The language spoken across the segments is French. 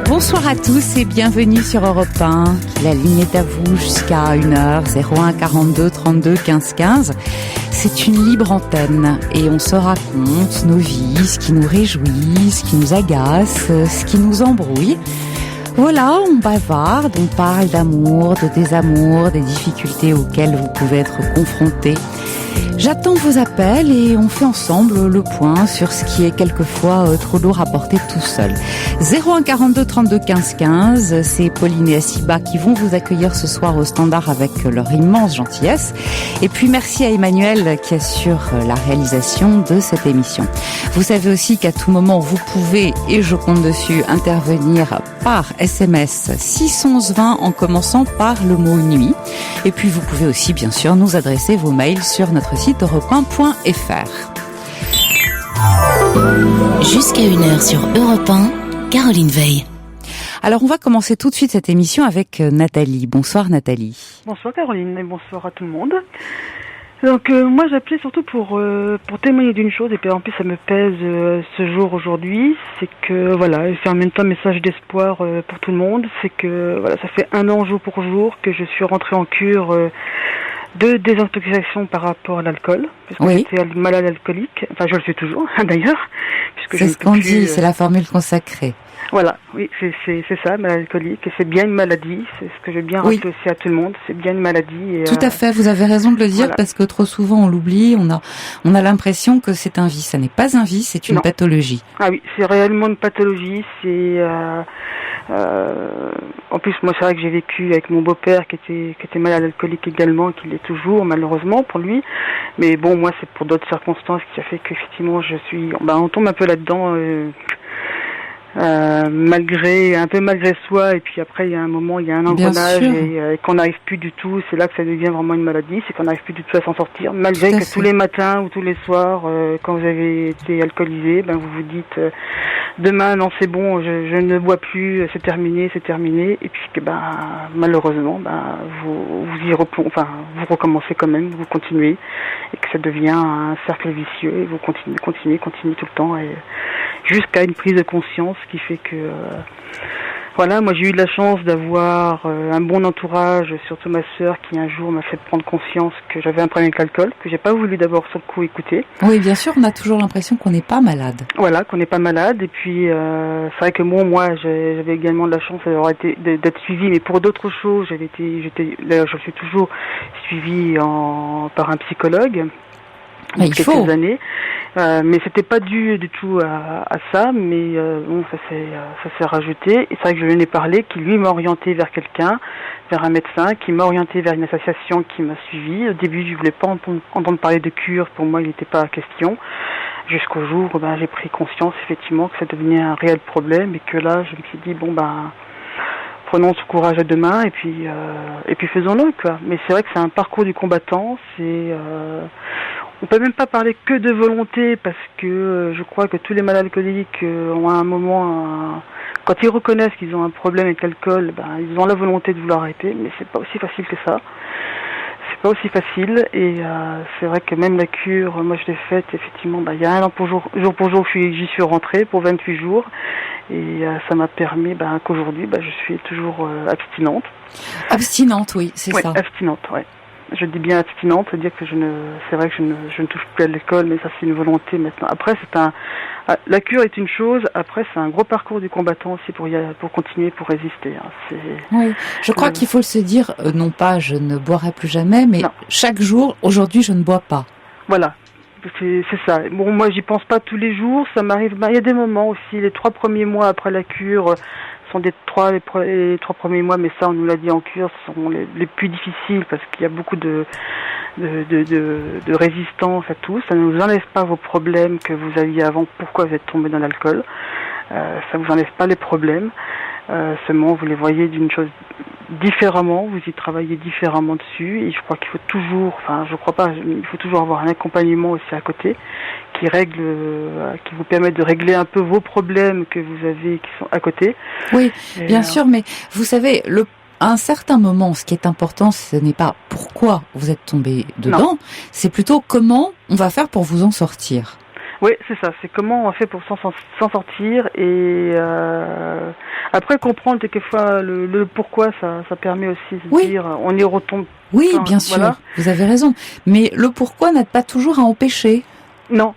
Bonsoir à tous et bienvenue sur Europe 1. La ligne est à vous jusqu'à 1h, 01 42 32 15 15. C'est une libre antenne et on se raconte nos vies, ce qui nous réjouit, ce qui nous agace, ce qui nous embrouille. Voilà, on bavarde, on parle d'amour, de désamour, des difficultés auxquelles vous pouvez être confrontés. J'attends vos appels et on fait ensemble le point sur ce qui est quelquefois trop lourd à porter tout seul. 01 42 32 15 15, c'est Pauline et Asiba qui vont vous accueillir ce soir au standard avec leur immense gentillesse. Et puis merci à Emmanuel qui assure la réalisation de cette émission. Vous savez aussi qu'à tout moment vous pouvez, et je compte dessus, intervenir par SMS 611 20 en commençant par le mot nuit. Et puis vous pouvez aussi bien sûr nous adresser vos mails sur notre site europe1.fr. Jusqu'à 1h sur Europe 1, Caroline Veil. Alors on va commencer tout de suite cette émission avec Nathalie. Bonsoir Nathalie. Bonsoir Caroline et bonsoir à tout le monde. Donc moi j'appelais surtout pour témoigner d'une chose et puis en plus ça me pèse ce jour aujourd'hui, c'est que voilà, et c'est en même temps un message d'espoir pour tout le monde, c'est que voilà, ça fait 1 an jour pour jour que je suis rentrée en cure de désintoxication par rapport à l'alcool, parce que j'étais malade alcoolique, enfin je le suis toujours d'ailleurs. C'est ce qu'on dit, c'est la formule consacrée. Voilà, oui, c'est ça, maladie alcoolique, et c'est bien une maladie, c'est ce que je veux bien rappeler aussi à tout le monde, c'est bien une maladie. Et, tout à fait, vous avez raison de le dire, parce que trop souvent on l'oublie, on a l'impression que c'est un vice, ça n'est pas un vice, c'est une pathologie. Ah oui, c'est réellement une pathologie, c'est... en plus, moi, c'est vrai que j'ai vécu avec mon beau-père qui était malade alcoolique également, qui l'est toujours, malheureusement, pour lui. Mais bon, moi, c'est pour d'autres circonstances qui a fait qu'effectivement, on tombe un peu là-dedans, un peu malgré soi, et puis après il y a un moment, il y a un engrenage et qu'on n'arrive plus du tout, c'est là que ça devient vraiment une maladie, c'est qu'on n'arrive plus du tout à s'en sortir, malgré que tous les matins ou tous les soirs, quand vous avez été alcoolisé, vous vous dites demain non c'est bon, je ne bois plus, c'est terminé, et puis que malheureusement vous recommencez quand même, vous continuez, et que ça devient un cercle vicieux, et vous continuez tout le temps, et jusqu'à une prise de conscience qui fait que voilà, moi j'ai eu de la chance d'avoir un bon entourage, surtout ma sœur qui un jour m'a fait prendre conscience que j'avais un problème avec l'alcool, que j'ai pas voulu d'abord sur le coup écouter. Oui, bien sûr, on a toujours l'impression qu'on n'est pas malade. Voilà, qu'on n'est pas malade, et puis c'est vrai que moi j'avais également de la chance d'être suivie, mais pour d'autres choses, d'ailleurs je suis toujours suivie par un psychologue. Quelques années, mais c'était pas dû du tout à ça, mais ça s'est rajouté, et c'est vrai que je lui en ai parlé, qui lui m'a orienté vers quelqu'un, vers un médecin, qui m'a orienté vers une association qui m'a suivi. Au début je voulais pas entendre parler de cure, pour moi il n'était pas question, jusqu'au jour où j'ai pris conscience effectivement que ça devenait un réel problème, et que là je me suis dit prenons ce courage à deux mains, et puis faisons-le, quoi. Mais c'est vrai que c'est un parcours du combattant, on peut même pas parler que de volonté, parce que je crois que tous les malades alcooliques ont à un moment, quand ils reconnaissent qu'ils ont un problème avec l'alcool, ils ont la volonté de vouloir arrêter, mais c'est pas aussi facile que ça. C'est pas aussi facile, et c'est vrai que même la cure, moi je l'ai faite effectivement il y a 1 an jour pour jour, j'y suis rentrée pour 28 jours, Et ça m'a permis qu'aujourd'hui, je suis toujours abstinente. Abstinente, oui, c'est ça. Abstinente, ouais. Je dis bien abstinente, c'est-à-dire que c'est vrai que je ne touche plus à l'alcool, mais ça c'est une volonté maintenant. Après, la cure est une chose. Après, c'est un gros parcours du combattant aussi pour continuer, pour résister. Hein. Oui, je crois qu'il faut se dire, non pas je ne boirai plus jamais, mais chaque jour, aujourd'hui, je ne bois pas. Voilà. C'est ça. Bon, moi, j'y pense pas tous les jours. Ça m'arrive. Il y a des moments aussi. Les 3 premiers mois après la cure sont les trois premiers mois, mais ça, on nous l'a dit en cure, sont les plus difficiles parce qu'il y a beaucoup de résistance à tout. Ça ne vous enlève pas vos problèmes que vous aviez avant. Pourquoi vous êtes tombé dans l'alcool? Ça vous enlève pas les problèmes. Seulement, vous les voyez d'une chose différemment, vous y travaillez différemment dessus, et je crois qu'il faut toujours, il faut toujours avoir un accompagnement aussi à côté qui vous permet de régler un peu vos problèmes que vous avez qui sont à côté. Oui, bien sûr, mais vous savez, à un certain moment, ce qui est important, ce n'est pas pourquoi vous êtes tombé dedans, c'est plutôt comment on va faire pour vous en sortir. Oui, c'est ça. C'est comment on fait pour s'en sortir et après comprendre quelquefois le pourquoi ça permet aussi de dire on y retombe. Oui, bien sûr. Voilà. Vous avez raison. Mais le pourquoi n'aide pas toujours à empêcher. Non.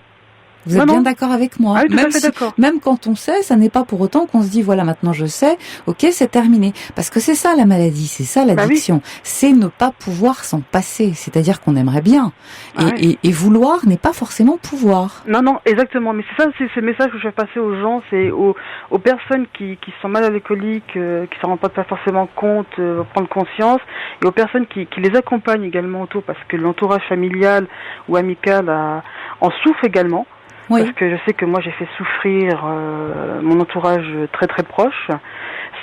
Vous êtes bien d'accord avec moi? Ah oui, tout à fait d'accord. Même quand on sait, ça n'est pas pour autant qu'on se dit voilà, maintenant je sais, ok, c'est terminé. Parce que c'est ça la maladie, c'est ça l'addiction. C'est ne pas pouvoir s'en passer. C'est-à-dire qu'on aimerait bien. Et vouloir n'est pas forcément pouvoir. Non, exactement. Mais c'est ça, c'est ce message que je fais passer aux gens, c'est aux personnes qui sont mal alcooliques, qui s'en rendent pas forcément compte, prendre conscience, et aux personnes qui les accompagnent également autour, parce que l'entourage familial ou amical en souffre également. Oui. Parce que je sais que moi j'ai fait souffrir mon entourage très très proche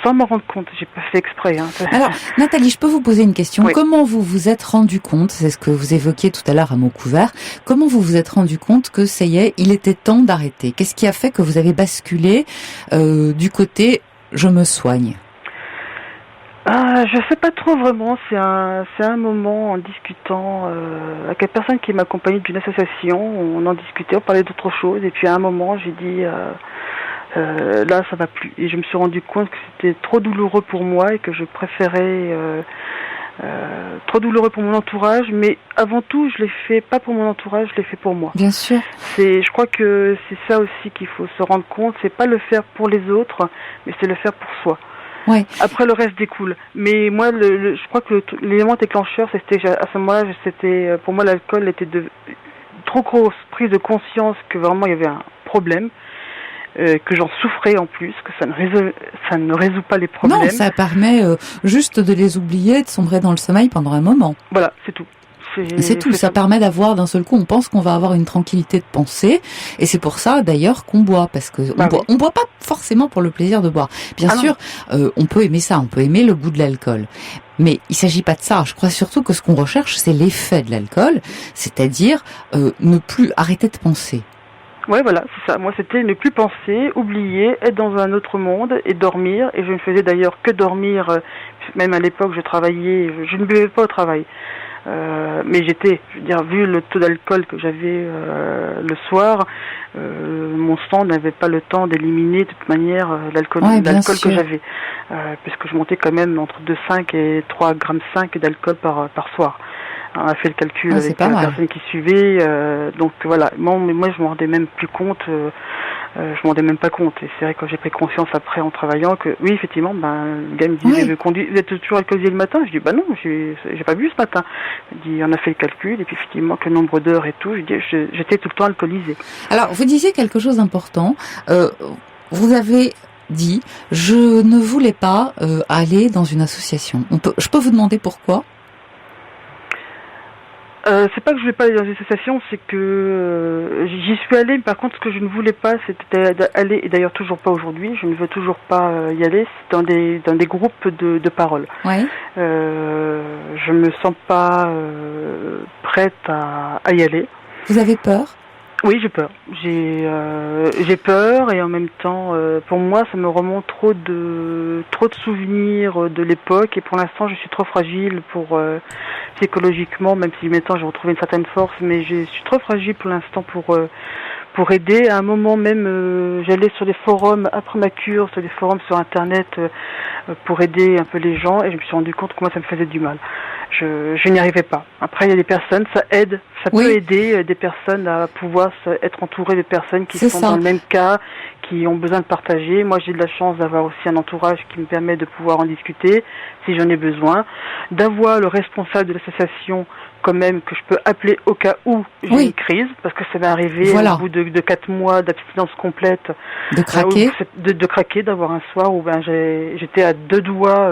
sans m'en rendre compte, j'ai pas fait exprès. Hein. Alors Nathalie, je peux vous poser une question? Oui. Comment vous vous êtes rendu compte, c'est ce que vous évoquiez tout à l'heure à mots couverts, comment vous vous êtes rendu compte que ça y est, il était temps d'arrêter? Qu'est-ce qui a fait que vous avez basculé du côté je me soigne? Je sais pas trop vraiment, c'est un moment en discutant avec une personne qui m'accompagnait d'une association, on en discutait, on parlait d'autre chose, et puis à un moment j'ai dit là ça va plus, et je me suis rendu compte que c'était trop douloureux pour moi et que je préférais trop douloureux pour mon entourage, mais avant tout je l'ai fait pas pour mon entourage, je l'ai fait pour moi. Bien sûr. Je crois que c'est ça aussi qu'il faut se rendre compte, c'est pas le faire pour les autres, mais c'est le faire pour soi. Ouais. Après le reste découle. Mais moi, je crois que l'élément déclencheur, c'était à ce moment-là, pour moi l'alcool était de trop grosse prise de conscience que vraiment il y avait un problème, que j'en souffrais en plus, que ça ne résout pas les problèmes. Non, ça permet juste de les oublier, de sombrer dans le sommeil pendant un moment. Voilà, c'est tout. C'est tout, ça permet d'avoir d'un seul coup, on pense qu'on va avoir une tranquillité de pensée, et c'est pour ça d'ailleurs qu'on boit, parce que on boit pas forcément pour le plaisir de boire. Bien sûr, on peut aimer ça, on peut aimer le goût de l'alcool. Mais il s'agit pas de ça. Je crois surtout que ce qu'on recherche, c'est l'effet de l'alcool, c'est-à-dire ne plus arrêter de penser. Ouais, voilà, c'est ça. Moi, c'était ne plus penser, oublier, être dans un autre monde et dormir. Et je ne faisais d'ailleurs que dormir. Même à l'époque, je travaillais, je ne buvais pas au travail. Mais vu le taux d'alcool que j'avais le soir, mon sang n'avait pas le temps d'éliminer de toute manière l'alcool que j'avais, puisque je montais quand même entre 2,5 et 3,5 g d'alcool par soir. On a fait le calcul avec la personne qui suivait, donc voilà. Moi, je m'en rendais même plus compte. Je m'en rendais même pas compte. Et c'est vrai que j'ai pris conscience après en travaillant que oui, effectivement, le gars me dit vous êtes toujours alcoolisé le matin? Je dis non, j'ai pas bu ce matin. Il dit on a fait le calcul et puis effectivement que nombre d'heures et tout. Je dis j'étais tout le temps alcoolisé. Alors vous disiez quelque chose d'important. Vous avez dit je ne voulais pas aller dans une association. Je peux vous demander pourquoi? C'est pas que je voulais pas aller dans une association, c'est que j'y suis allée, mais par contre ce que je ne voulais pas c'était d'aller, et d'ailleurs toujours pas aujourd'hui, je ne veux toujours pas y aller, c'est dans des groupes de parole. Ouais. Je me sens pas prête à y aller. Vous avez peur? Oui, j'ai peur. J'ai peur et en même temps, pour moi, ça me remonte trop de souvenirs de l'époque et pour l'instant, je suis trop fragile pour psychologiquement, même si maintenant j'ai retrouvé une certaine force, mais je suis trop fragile pour l'instant pour aider. À un moment même, j'allais sur des forums après ma cure, sur des forums sur Internet pour aider un peu les gens, et je me suis rendu compte que moi ça me faisait du mal. Je n'y arrivais pas. Après, il y a des personnes, ça aide, ça peut aider des personnes à pouvoir être entourées de personnes qui sont dans le même cas, qui ont besoin de partager. Moi, j'ai de la chance d'avoir aussi un entourage qui me permet de pouvoir en discuter si j'en ai besoin, d'avoir le responsable de l'association quand même que je peux appeler au cas où j'ai une crise, parce que ça m'est arrivé au bout de 4 mois d'abstinence complète de craquer, de craquer, d'avoir un soir où j'étais à 2 doigts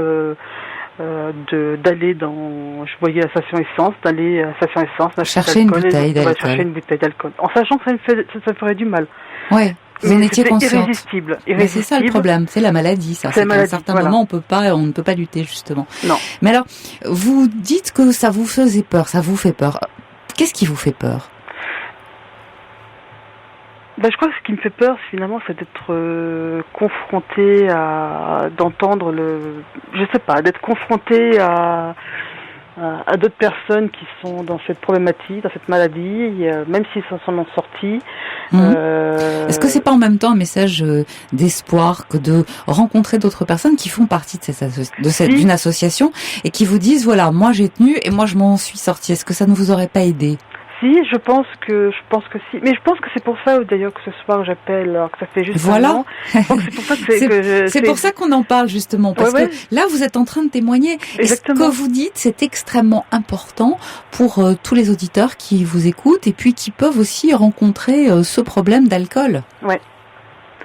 d'aller dans, je voyais la station essence, d'aller à la station essence, chercher une bouteille d'alcool, chercher une bouteille d'alcool, en sachant que ça me ferait du mal. Ouais. Vous en étiez consciente. Irrésistible. Mais c'est ça le problème, c'est la maladie, ça. C'est qu'à un certain moment, on ne peut pas lutter, justement. Non. Mais alors, vous dites que ça vous faisait peur, ça vous fait peur. Qu'est-ce qui vous fait peur? Je crois que ce qui me fait peur, finalement, c'est d'être confronté d'entendre d'être confronté à d'autres personnes qui sont dans cette problématique, dans cette maladie, même s'ils s'en sont sortis. Est-ce que c'est pas en même temps un message d'espoir que de rencontrer d'autres personnes qui font partie d'une association et qui vous disent, voilà, moi j'ai tenu et moi je m'en suis sortie. Est-ce que ça ne vous aurait pas aidé? Si, je pense que si. Mais je pense que c'est pour ça, d'ailleurs, que ce soir j'appelle, alors que ça fait juste un an. Je pense que c'est pour ça que c'est pour ça qu'on en parle, justement, parce que là, vous êtes en train de témoigner. Exactement. Et ce que vous dites, c'est extrêmement important pour tous les auditeurs qui vous écoutent et puis qui peuvent aussi rencontrer ce problème d'alcool. Ouais.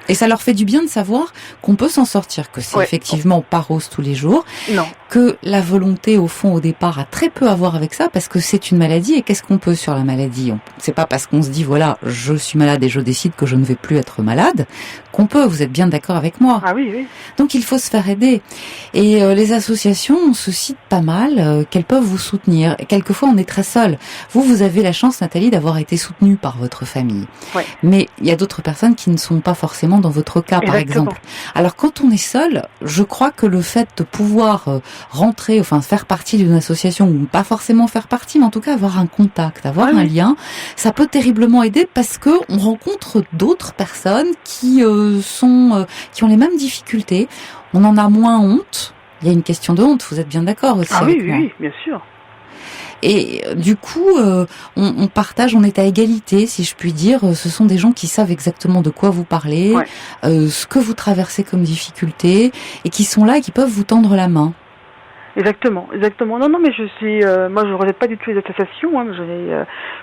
Et ça leur fait du bien de savoir qu'on peut s'en sortir, que c'est effectivement pas rose tous les jours. Non. Que la volonté, au fond, au départ, a très peu à voir avec ça, parce que c'est une maladie. Et qu'est-ce qu'on peut sur la maladie? C'est pas parce qu'on se dit, voilà, je suis malade et je décide que je ne vais plus être malade, qu'on peut. Vous êtes bien d'accord avec moi? Ah oui, oui. Donc il faut se faire aider. Et les associations, on se cite pas mal qu'elles peuvent vous soutenir. Et quelquefois, on est très seul. Vous avez la chance, Nathalie, d'avoir été soutenue par votre famille. Ouais. Mais il y a d'autres personnes qui ne sont pas forcément dans votre cas, par exemple. Alors quand on est seul, je crois que le fait de pouvoir rentrer, enfin faire partie d'une association, ou pas forcément faire partie, mais en tout cas avoir un contact, avoir un lien, ça peut terriblement aider, parce que on rencontre d'autres personnes qui qui ont les mêmes difficultés. On en a moins honte. Il y a une question de honte, vous êtes bien d'accord aussi avec moi? Oui, bien sûr. Et du coup, on partage, on est à égalité, si je puis dire. Ce sont des gens qui savent exactement de quoi vous parlez, ce que vous traversez comme difficulté, et qui sont là et qui peuvent vous tendre la main. Exactement. Non, mais moi je rejette pas du tout les associations.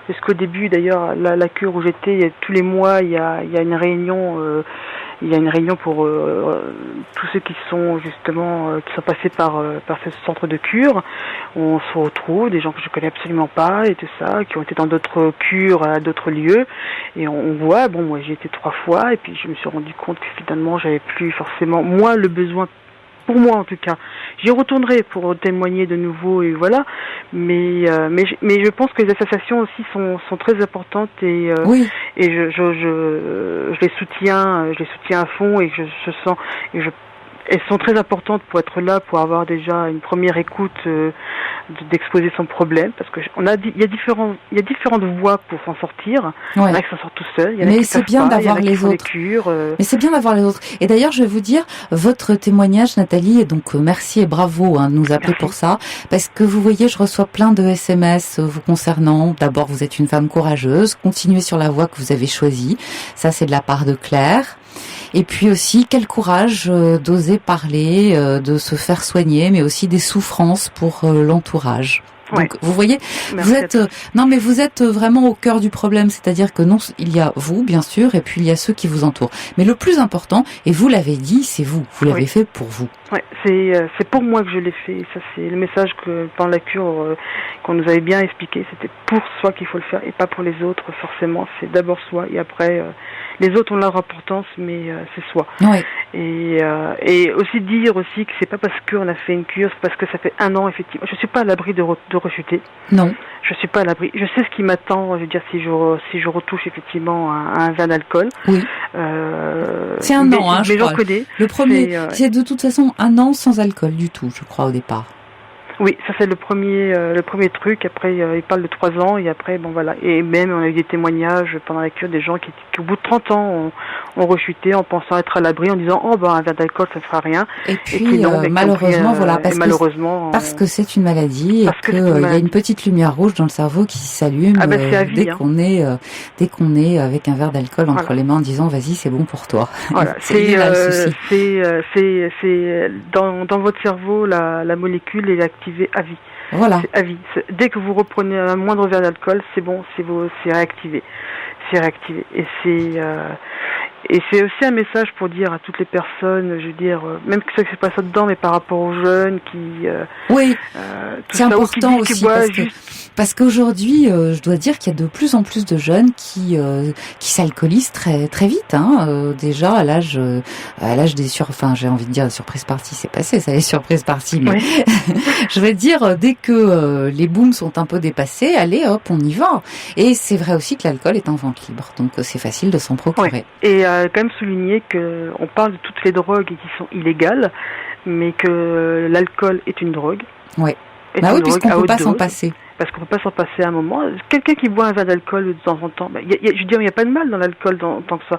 Jusqu'au début, d'ailleurs, la cure où j'étais, tous les mois, il y a une réunion. Il y a une réunion pour tous ceux qui sont justement qui sont passés par ce centre de cure. On se retrouve, des gens que je connais absolument pas et tout ça, qui ont été dans d'autres cures à d'autres lieux, et on voit. Bon, moi j'ai été 3 fois, et puis je me suis rendu compte que finalement j'avais plus forcément moi le besoin. Pour moi, en tout cas, j'y retournerai pour témoigner de nouveau, et voilà. Mais je pense que les associations aussi sont très importantes, et je les soutiens à fond, et je sens, elles sont très importantes pour être là, pour avoir déjà une première écoute, d'exposer son problème, parce que il y a différentes voies pour s'en sortir. Il y en a qui s'en sortent tout seuls, il y en a qui c'est bien d'avoir les autres. Mais c'est bien d'avoir les autres. Et d'ailleurs, je vais vous dire, votre témoignage, Nathalie, et donc merci et bravo de nous appeler pour ça, parce que vous voyez, je reçois plein de SMS vous concernant. D'abord, vous êtes une femme courageuse, continuez sur la voie que vous avez choisie. Ça, c'est de la part de Claire. Et puis aussi, quel courage d'oser parler, de se faire soigner, mais aussi des souffrances pour l'entourage. Donc, vous voyez, vous êtes vraiment au cœur du problème. C'est-à-dire que non, il y a vous, bien sûr, et puis il y a ceux qui vous entourent. Mais le plus important, et vous l'avez dit, c'est vous. Vous l'avez fait pour vous. Ouais, c'est pour moi que je l'ai fait. Ça, c'est le message que pendant la cure qu'on nous avait bien expliqué. C'était pour soi qu'il faut le faire, et pas pour les autres. Forcément, c'est d'abord soi, et après les autres ont leur importance, mais c'est soi. Ouais. Et aussi dire aussi que c'est pas parce qu'on a fait une cure, c'est parce que ça fait 1 an, effectivement. Je suis pas à l'abri de rechuter. Non. Je suis pas à l'abri. Je sais ce qui m'attend. Je veux dire, si je retouche effectivement un verre d'alcool. Oui. C'est 1 an, je crois. J'en connais. Le premier, c'est de toute façon 1 an sans alcool du tout, je crois, au départ. Oui, ça c'est le premier truc. Après, il parle de 3 ans et après, bon voilà. Et même, on a eu des témoignages pendant la cure des gens qui au bout de 30 ans, ont rechuté en pensant être à l'abri, en disant oh ben un verre d'alcool ça ne fera rien. Et puis non, malheureusement, voilà, parce que c'est une maladie et qu'il y a une petite lumière rouge dans le cerveau qui s'allume dès qu'on est avec un verre d'alcool entre les mains en disant vas-y c'est bon pour toi. Voilà, c'est dans votre cerveau la molécule est activée à vie. Voilà. C'est à vie. Dès que vous reprenez un moindre verre d'alcool, c'est bon, c'est réactivé. C'est réactivé. Et c'est aussi un message pour dire à toutes les personnes, je veux dire, même que ça c'est pas ça dedans, mais par rapport aux jeunes qui... oui, c'est important aussi parce qu'aujourd'hui, je dois dire qu'il y a de plus en plus de jeunes qui s'alcoolisent très très vite. Déjà à l'âge des j'ai envie de dire surprise party, c'est passé, ça les surprises party, mais oui. Je vais dire dès que les booms sont un peu dépassés, allez hop, on y va. Et c'est vrai aussi que l'alcool est en vente libre, donc c'est facile de s'en procurer. Oui. Et quand même souligner que on parle de toutes les drogues qui sont illégales, mais que l'alcool est une drogue. Oui. Oui, puisqu'on ne peut pas s'en passer. Parce qu'on ne peut pas s'en passer à un moment. Quelqu'un qui boit un verre d'alcool de temps en temps, je veux dire, il n'y a pas de mal dans l'alcool tant que ça.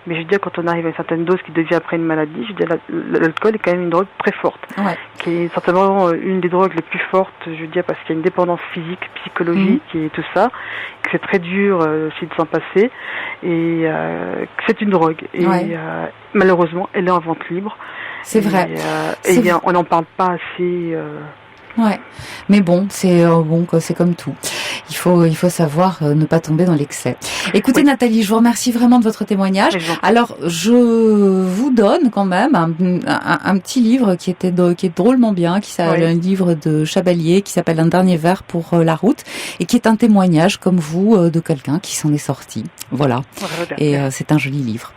Mais je veux dire, quand on arrive à une certaine dose qui devient après une maladie, je veux dire, l'alcool est quand même une drogue très forte. Ouais. Qui est certainement une des drogues les plus fortes, je veux dire, parce qu'il y a une dépendance physique, psychologique et tout ça. Que c'est très dur aussi de s'en passer. Et que c'est une drogue. Et malheureusement, elle est en vente libre. C'est vrai. On n'en parle pas assez... Ouais, mais bon, c'est comme tout. Il faut savoir ne pas tomber dans l'excès. Écoutez Nathalie, je vous remercie vraiment de votre témoignage. Alors, je vous donne quand même un petit livre qui est drôlement bien, un livre de Chabalier qui s'appelle Un dernier verre pour la route et qui est un témoignage comme vous de quelqu'un qui s'en est sorti. Voilà. Et c'est un joli livre.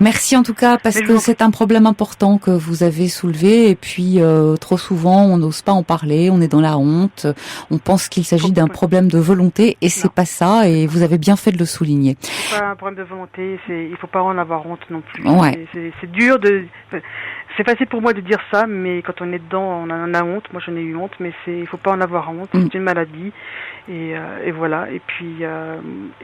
Merci en tout cas parce que c'est un problème important que vous avez soulevé et puis trop souvent on n'ose pas en parler, on est dans la honte, on pense qu'il s'agit d'un problème de volonté et c'est pas ça et vous avez bien fait de le souligner. C'est pas un problème de volonté, il faut pas en avoir honte non plus. Ouais. C'est dur c'est facile pour moi de dire ça, mais quand on est dedans, on en a honte. Moi, j'en ai eu honte, mais il faut pas en avoir honte. C'est une maladie, et voilà. Et puis,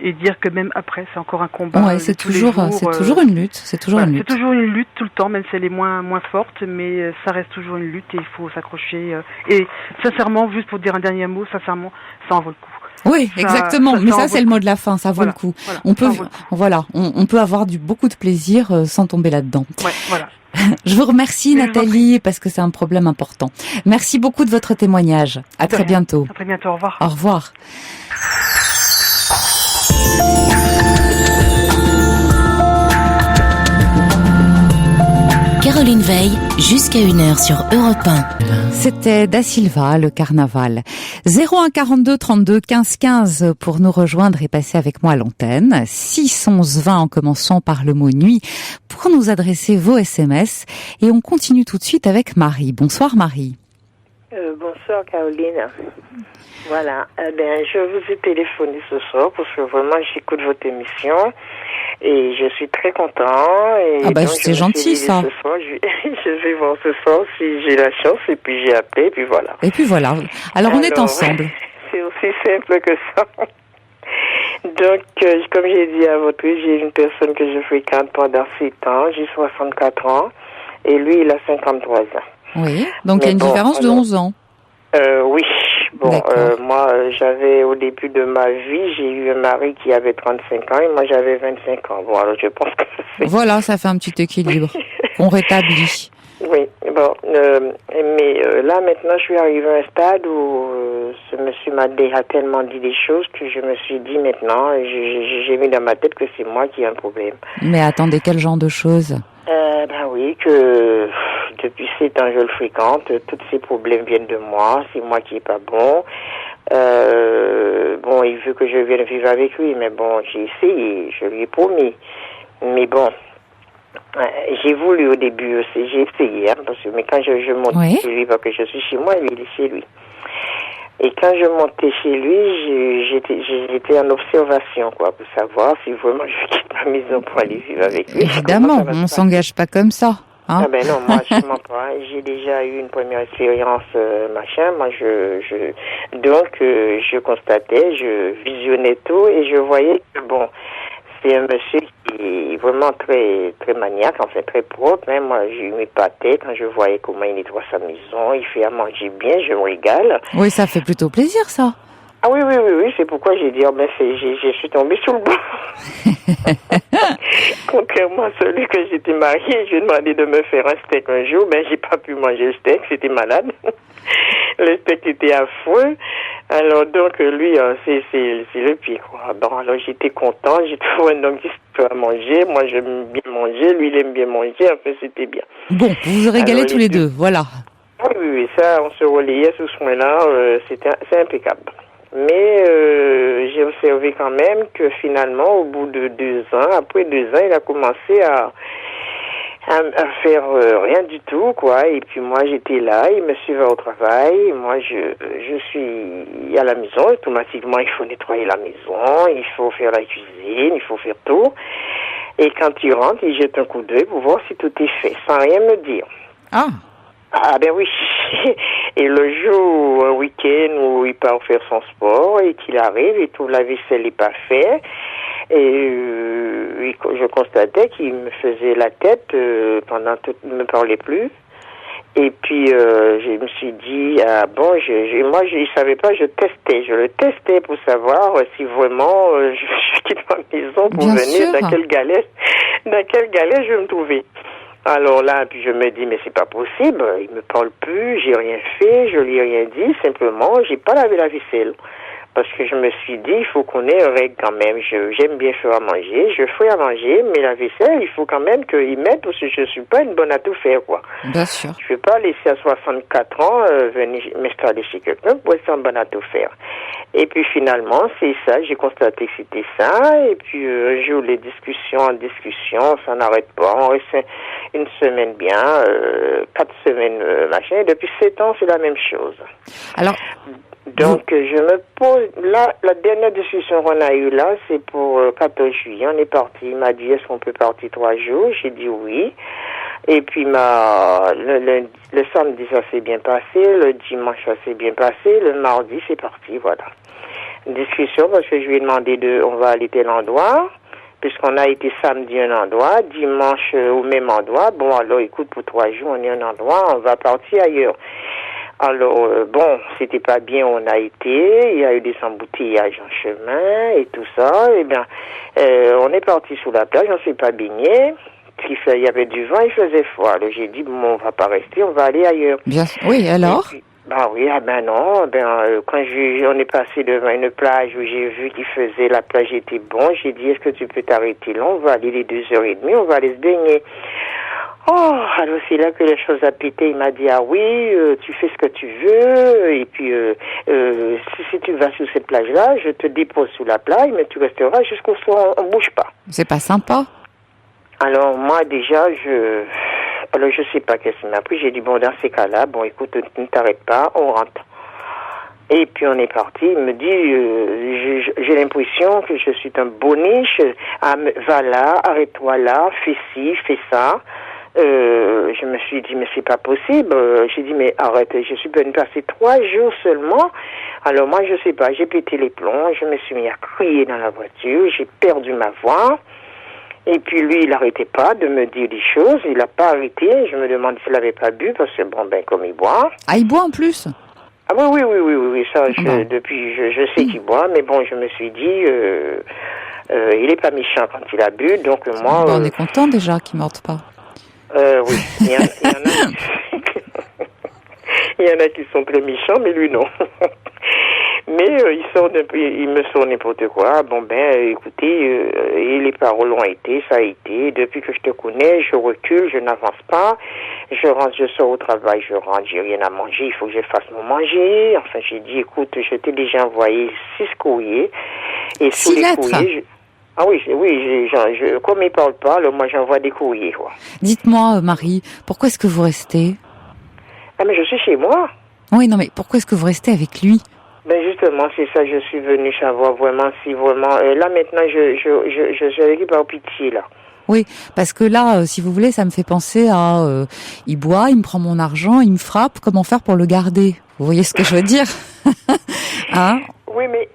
et dire que même après, c'est encore un combat. Ouais, c'est toujours une lutte. C'est toujours une lutte. C'est toujours une lutte tout le temps, même si elle est moins forte, mais ça reste toujours une lutte et il faut s'accrocher. Et sincèrement, juste pour dire un dernier mot, sincèrement, ça en vaut le coup. Oui, exactement. Mais ça, c'est le mot de la fin. Ça vaut le coup. Voilà. On peut avoir beaucoup de plaisir sans tomber là-dedans. Ouais, voilà. Je vous remercie Nathalie parce que c'est un problème important. Merci beaucoup de votre témoignage. À très bientôt. À très bientôt. Au revoir. Au revoir. Caroline Veil, jusqu'à 1h sur Europe 1. C'était Da Silva, le carnaval. 01 42 32 15 15 pour nous rejoindre et passer avec moi à l'antenne. 6 11 20 en commençant par le mot nuit pour nous adresser vos SMS. Et on continue tout de suite avec Marie. Bonsoir Marie. Bonsoir Caroline. Voilà, je vous ai téléphoné ce soir parce que vraiment j'écoute votre émission et je suis très content. Et c'est gentil ça. Ce soir, je vais voir ce soir si j'ai la chance et puis j'ai appelé et puis voilà. Alors on est ensemble. C'est aussi simple que ça. Donc, comme j'ai dit à votre vie, j'ai une personne que je fréquente pendant 7 ans, j'ai 64 ans et lui il a 53 ans. Oui, donc il y a une différence de 11 ans. Oui. Bon, moi, j'avais, au début de ma vie, j'ai eu un mari qui avait 35 ans et moi, j'avais 25 ans. Bon, alors, je pense que c'est... Voilà, ça fait un petit équilibre. On rétablit. Oui, bon, mais là, maintenant, je suis arrivée à un stade où ce monsieur m'a déjà tellement dit des choses que je me suis dit maintenant, j'ai mis dans ma tête que c'est moi qui ai un problème. Mais attendez, quel genre de choses? Oui, que depuis 7 ans je le fréquente, tous ces problèmes viennent de moi, c'est moi qui est pas bon. Il veut que je vienne vivre avec lui, mais bon, j'ai essayé, je lui ai promis. Mais bon, j'ai voulu au début aussi, j'ai essayé, mais quand je monte chez lui, parce que je suis chez moi, lui il est chez lui. Et quand je montais chez lui, j'étais en observation, pour savoir si vraiment je quitte ma maison pour aller vivre avec lui. Évidemment, on s'engage pas comme ça. Hein? Ah ben non, moi absolument pas. J'ai déjà eu une première expérience, machin. Moi, donc je constatais, je visionnais tout et je voyais que bon, c'est un monsieur qui est vraiment très très maniaque, enfin très propre. Hein. Moi, je m'épatais quand je voyais comment il nettoie sa maison. Il fait à manger bien, je me régale. Oui, ça fait plutôt plaisir, ça. Ah oui, c'est pourquoi j'ai dit, je suis tombée sous le banc. Contrairement à celui que j'étais mariée, je lui ai demandé de me faire un steak un jour, mais j'ai pas pu manger le steak, c'était malade. Le steak était affreux. Alors donc lui, c'est le pire, quoi. Bon, alors j'étais content, j'ai trouvé un homme qui se fait à manger, moi j'aime bien manger, lui il aime bien manger, enfin c'était bien. Bon, vous vous régalez tous les deux, voilà. Oui, ça, on se relayait sous ce point-là, c'est impeccable. Mais j'ai observé quand même que finalement, au bout de 2 ans, après 2 ans, il a commencé à faire rien du tout, quoi. Et puis moi, j'étais là, il me suivait au travail. Moi, je suis à la maison. Automatiquement, il faut nettoyer la maison, il faut faire la cuisine, il faut faire tout. Et quand il rentre, il jette un coup d'œil pour voir si tout est fait, sans rien me dire. Ah ben oui. Et le jour, un week-end où il part faire son sport et qu'il arrive et tout la vaisselle n'est pas fait, et je constatais qu'il me faisait la tête pendant tout, il me parlait plus. Et puis je me suis dit moi je savais pas, je le testais pour savoir si vraiment je quitte ma maison pour Bien venir sûr. dans quelle galère je vais me trouver. Alors là, puis je me dis, mais c'est pas possible, il me parle plus, j'ai rien fait, je lui ai rien dit, simplement, j'ai pas lavé la vaisselle. Parce que je me suis dit, il faut qu'on ait une règle quand même. J'aime bien faire à manger, je fais à manger, mais la vaisselle, il faut quand même qu'il m'aide parce que je suis pas une bonne à tout faire, quoi. Bien sûr. Je vais pas laisser à 64 ans venir m'installer chez quelqu'un pour être un bon à tout faire. Et puis finalement, c'est ça, j'ai constaté que c'était ça. Et puis un jour, les discussions en discussion, ça n'arrête pas. On reste une semaine bien, 4 semaines machin. Et depuis 7 ans, c'est la même chose. Alors, donc, je me pose, là, la dernière discussion qu'on a eue là, c'est pour 14 juillet. On est parti. Il m'a dit, est-ce qu'on peut partir 3 jours? J'ai dit oui. Et puis, le samedi, ça s'est bien passé. Le dimanche, ça s'est bien passé. Le mardi, c'est parti, voilà. Discussion, parce que je lui ai demandé on va aller tel endroit. Puisqu'on a été samedi un endroit, dimanche au même endroit. Bon, alors, écoute, pour 3 jours, on est un endroit, on va partir ailleurs. Alors, c'était pas bien, on a été, il y a eu des embouteillages en chemin et tout ça. Eh bien, on est parti sur la plage, on s'est pas baigné. Il y avait du vent, il faisait froid. Alors, j'ai dit, bon, on va pas rester, on va aller ailleurs. Bien, oui, alors? Puis, non, quand on est passé devant une plage où j'ai vu qu'il faisait, la plage était bon, j'ai dit, est-ce que tu peux t'arrêter là? On va aller les 2h30, on va aller se baigner. Oh, alors c'est là que les choses a pété. Il m'a dit, ah oui, tu fais ce que tu veux, et puis si tu vas sur cette plage-là, je te dépose sous la plage, mais tu resteras jusqu'au soir, on bouge pas. C'est pas sympa. Alors moi déjà, je sais pas qu'est-ce qu'il m'a pris. J'ai dit, bon, dans ces cas-là, bon, écoute, ne t'arrête pas, on rentre. Et puis on est parti. Il me dit, j'ai l'impression que je suis un boniche. Va là, arrête-toi là, fais ci, fais ça. Je me suis dit, mais c'est pas possible. J'ai dit, mais arrête, je suis venue passer 3 jours seulement. Alors moi, je sais pas, j'ai pété les plombs, je me suis mis à crier dans la voiture, j'ai perdu ma voix. Et puis lui, il n'arrêtait pas de me dire des choses, il n'a pas arrêté. Je me demande s'il n'avait pas bu, parce que bon, comme il boit. Ah, il boit en plus? Ah oui, ça, depuis, je sais qu'il boit, mais bon, je me suis dit, il est pas méchant quand il a bu, donc moi... on est content déjà qu'il ne morde pas. Oui, il y en a qui sont très méchants, mais lui non. Mais il me sort n'importe quoi. Bon écoutez, et les paroles ont été, ça a été. Depuis que je te connais, je recule, je n'avance pas. Je rentre, je sors au travail, je rentre, j'ai rien à manger, il faut que je fasse mon manger. Enfin, j'ai dit, écoute, je t'ai déjà envoyé 6 courriers. Et sous les courriers, comme il parle pas, alors moi j'envoie des courriers, quoi. Dites-moi, Marie, pourquoi est-ce que vous restez? Ah, mais je suis chez moi. Oui, non, mais pourquoi est-ce que vous restez avec lui? Ben justement, c'est ça, je suis venue savoir vraiment si vraiment... là maintenant, je suis avec lui par pitié, là. Oui, parce que là, si vous voulez, ça me fait penser à il boit, il me prend mon argent, il me frappe, comment faire pour le garder? Vous voyez ce que je veux dire? Hein? Oui, mais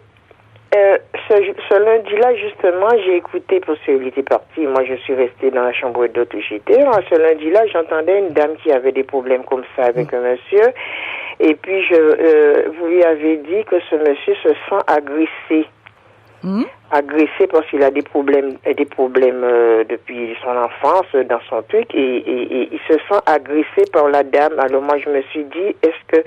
ce lundi-là, justement, j'ai écouté, parce qu'il était parti, moi je suis restée dans la chambre d'hôte où j'étais. Ce lundi-là, j'entendais une dame qui avait des problèmes comme ça avec un monsieur, et puis vous lui avez dit que ce monsieur se sent agressé. Agressé parce qu'il a des problèmes depuis son enfance dans son truc et il se sent agressé par la dame. Alors moi je me suis dit, est-ce que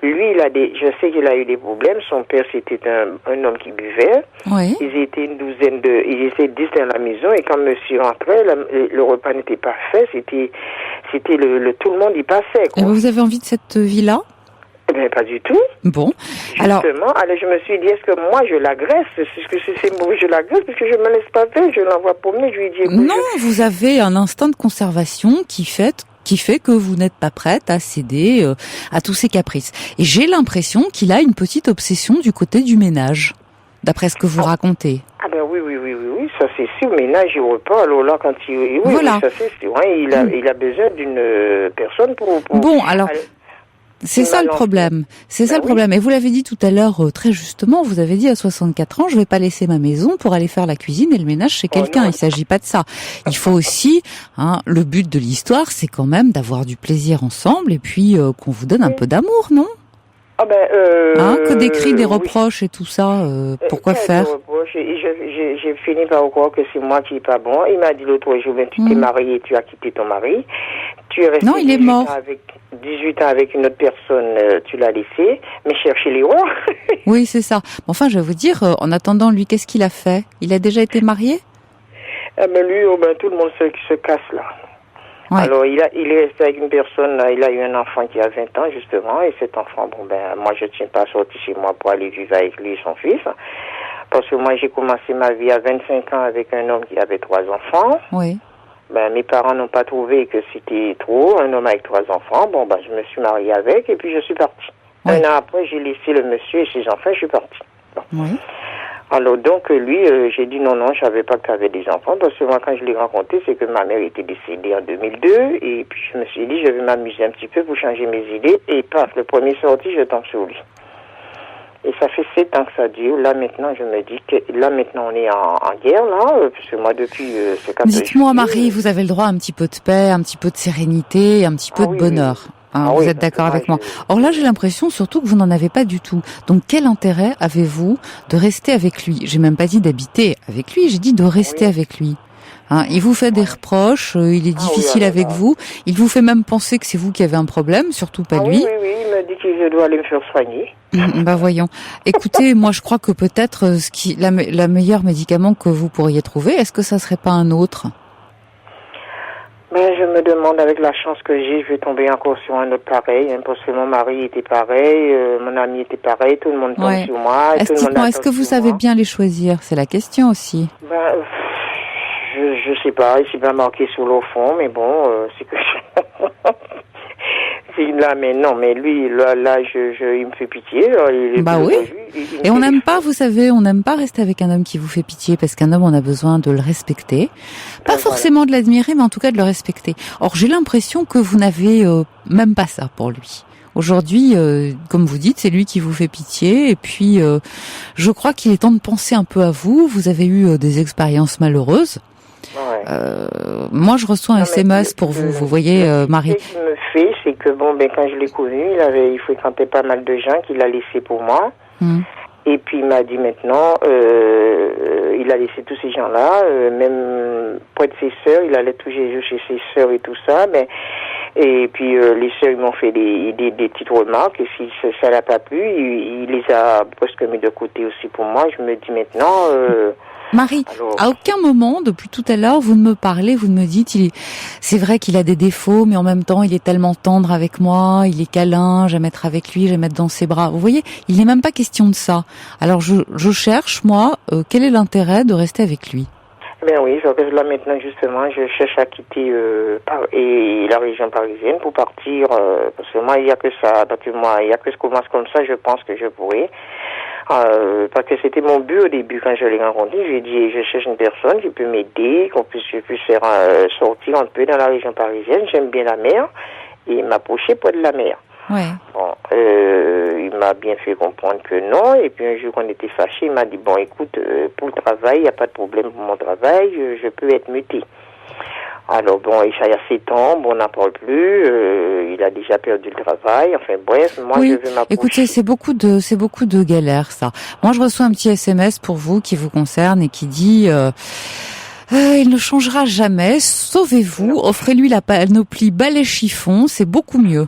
lui je sais qu'il a eu des problèmes. Son père c'était un homme qui buvait. Oui. Ils étaient ils étaient 10 dans la maison et quand monsieur rentrait, le repas n'était pas fait. C'était tout le monde y passait, quoi. Et vous avez envie de cette vie-là? Ben, pas du tout. Bon. Alors je me suis dit, est-ce que moi je l'agresse? Est-ce que c'est mauvais, je l'agresse? Parce que je me laisse pas faire, je l'envoie promener, je lui dis... Non, vous avez un instinct de conservation qui fait que vous n'êtes pas prête à céder à tous ces caprices. Et j'ai l'impression qu'il a une petite obsession du côté du ménage, d'après ce que vous racontez. Ah ben oui, ça c'est sûr, ménage et repas, alors là quand il... Oui, voilà. Ça c'est sûr, hein, il a besoin d'une personne pour... Bon, alors... C'est ça le problème. C'est ça le problème. Et vous l'avez dit tout à l'heure très justement, vous avez dit à 64 ans, je vais pas laisser ma maison pour aller faire la cuisine et le ménage chez quelqu'un. Il s'agit pas de ça. Il faut aussi, le but de l'histoire, c'est quand même d'avoir du plaisir ensemble et puis qu'on vous donne un peu d'amour, non? Ah ben, que des cris, des reproches et tout ça, pourquoi faire? J'ai fini par croire que c'est moi qui est pas bon. Il m'a dit l'autre jour, tu t'es marié, tu as quitté ton mari. Tu es resté non, il est mort. 18 ans avec une autre personne, tu l'as laissé, mais chercher les rois. Oui, c'est ça. Enfin, je vais vous dire, en attendant, lui, qu'est-ce qu'il a fait? Il a déjà été marié? Lui, tout le monde se casse là. Ouais. Alors, il est resté avec une personne, il a eu un enfant qui a 20 ans, justement, et cet enfant, moi, je tiens pas à sortir chez moi pour aller vivre avec lui et son fils. Parce que moi, j'ai commencé ma vie à 25 ans avec un homme qui avait 3 enfants. Oui. Mes parents n'ont pas trouvé que c'était trop, un homme avec 3 enfants. Je me suis mariée avec, et puis je suis partie. Oui. Un an après, j'ai laissé le monsieur et ses enfants, je suis partie. Bon. Oui. Alors donc lui, j'ai dit non, je savais pas que tu avais des enfants, parce que moi quand je l'ai rencontré, c'est que ma mère était décédée en 2002, et puis je me suis dit je vais m'amuser un petit peu pour changer mes idées, et paf, le premier sorti, je tombe sur lui. Et ça fait 7 ans que ça dure. Là maintenant, je me dis que là maintenant on est en guerre là, parce que moi depuis ces 4 jours. Dites-moi Marie, vous avez le droit à un petit peu de paix, un petit peu de sérénité, un petit peu de bonheur. Oui. Vous êtes d'accord avec moi? Or là, j'ai l'impression surtout que vous n'en avez pas du tout. Donc, quel intérêt avez-vous de rester avec lui? J'ai même pas dit d'habiter avec lui, j'ai dit de rester avec lui. Il vous fait des reproches, il est difficile avec vous, il vous fait même penser que c'est vous qui avez un problème, surtout pas lui. Oui, il m'a dit que je dois aller me faire soigner. Voyons. Écoutez, moi je crois que peut-être la meilleure médicament que vous pourriez trouver, est-ce que ça serait pas un autre? Je me demande, avec la chance que j'ai, je vais tomber encore sur un autre pareil, parce que mon mari était pareil, mon ami était pareil, tout le monde tombe sur moi. Est-ce que vous savez bien les choisir? C'est la question aussi. Je sais pas, il s'est pas marqué sur le fond, mais bon, c'est que là, mais non, mais lui, là, il me fait pitié. Et on n'aime pas, vous savez, on n'aime pas rester avec un homme qui vous fait pitié, parce qu'un homme, on a besoin de le respecter. Pas forcément de l'admirer, mais en tout cas de le respecter. Or, j'ai l'impression que vous n'avez même pas ça pour lui. Aujourd'hui, comme vous dites, c'est lui qui vous fait pitié. Et puis, je crois qu'il est temps de penser un peu à vous. Vous avez eu des expériences malheureuses. Moi, je reçois un SMS pour vous. Vous voyez, Marie. Ce qu'il me fait, c'est que quand je l'ai connu, il fréquentait pas mal de gens qu'il a laissé pour moi. Et puis il m'a dit maintenant, il a laissé tous ces gens-là, même près de ses sœurs, il allait tous les jours chez ses sœurs et tout ça, et puis les sœurs ils m'ont fait des petites remarques, et si ça l'a pas plu, il les a presque mis de côté aussi pour moi. Je me dis maintenant... Marie, à aucun moment, depuis tout à l'heure, vous ne me parlez, vous ne me dites, c'est vrai qu'il a des défauts, mais en même temps, il est tellement tendre avec moi, il est câlin, j'aime être avec lui, j'aime être dans ses bras. Vous voyez, il n'est même pas question de ça. Alors, je cherche, moi, quel est l'intérêt de rester avec lui? Oui, là maintenant, justement, je cherche à quitter la région parisienne pour partir, parce que moi, il y a que ça, parce que moi, il y a que ce commence comme ça, je pense que je pourrais. Parce que c'était mon but au début quand je l'ai rencontré. Je lui ai dit, je cherche une personne qui peut m'aider, je puisse faire sortir un peu dans la région parisienne. J'aime bien la mer. Et il m'a approché près de la mer. Ouais. Bon, il m'a bien fait comprendre que non. Et puis un jour, on était fâchés, il m'a dit, bon, écoute, pour le travail, il n'y a pas de problème pour mon travail, je peux être muté. Alors bon, il y a 7 ans, bon, on n'en parle plus, il a déjà perdu le travail, enfin bref, moi je veux m'approcher. Écoutez, c'est beaucoup de galères, ça. Moi, je reçois un petit SMS pour vous qui vous concerne et qui dit il ne changera jamais, sauvez-vous, offrez-lui la panoplie balai chiffon, c'est beaucoup mieux.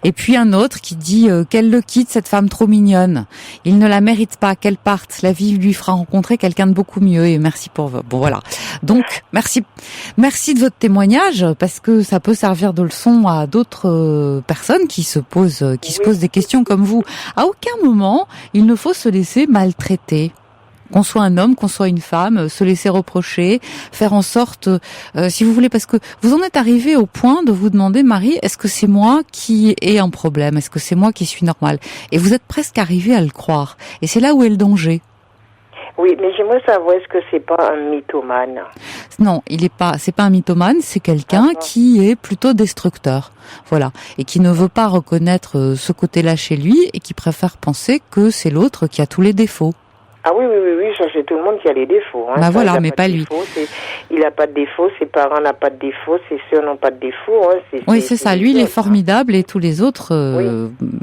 Et puis un autre qui dit qu'elle le quitte, cette femme trop mignonne. Il ne la mérite pas, qu'elle parte. La vie lui fera rencontrer quelqu'un de beaucoup mieux. Et merci pour vous. Bon, voilà. Donc, merci de votre témoignage, parce que ça peut servir de leçon à d'autres personnes qui se posent des questions comme vous. À aucun moment, il ne faut se laisser maltraiter. Qu'on soit un homme, qu'on soit une femme, se laisser reprocher, faire en sorte, si vous voulez, parce que vous en êtes arrivé au point de vous demander, Marie, est-ce que c'est moi qui ai un problème? Est-ce que c'est moi qui suis normale? Et vous êtes presque arrivé à le croire. Et c'est là où est le danger. Oui, mais j'aimerais savoir, est-ce que c'est pas un mythomane? Non, c'est pas un mythomane, c'est quelqu'un qui est plutôt destructeur. Voilà. Et qui ne veut pas reconnaître ce côté-là chez lui et qui préfère penser que c'est l'autre qui a tous les défauts. Ah oui, ça c'est tout le monde qui a les défauts. Hein. Bah voilà, mais pas lui. Il n'a pas de défauts, ses parents n'ont pas de défauts, ses sœurs n'ont pas de défauts. Hein. C'est ça, lui il est formidable et tous les autres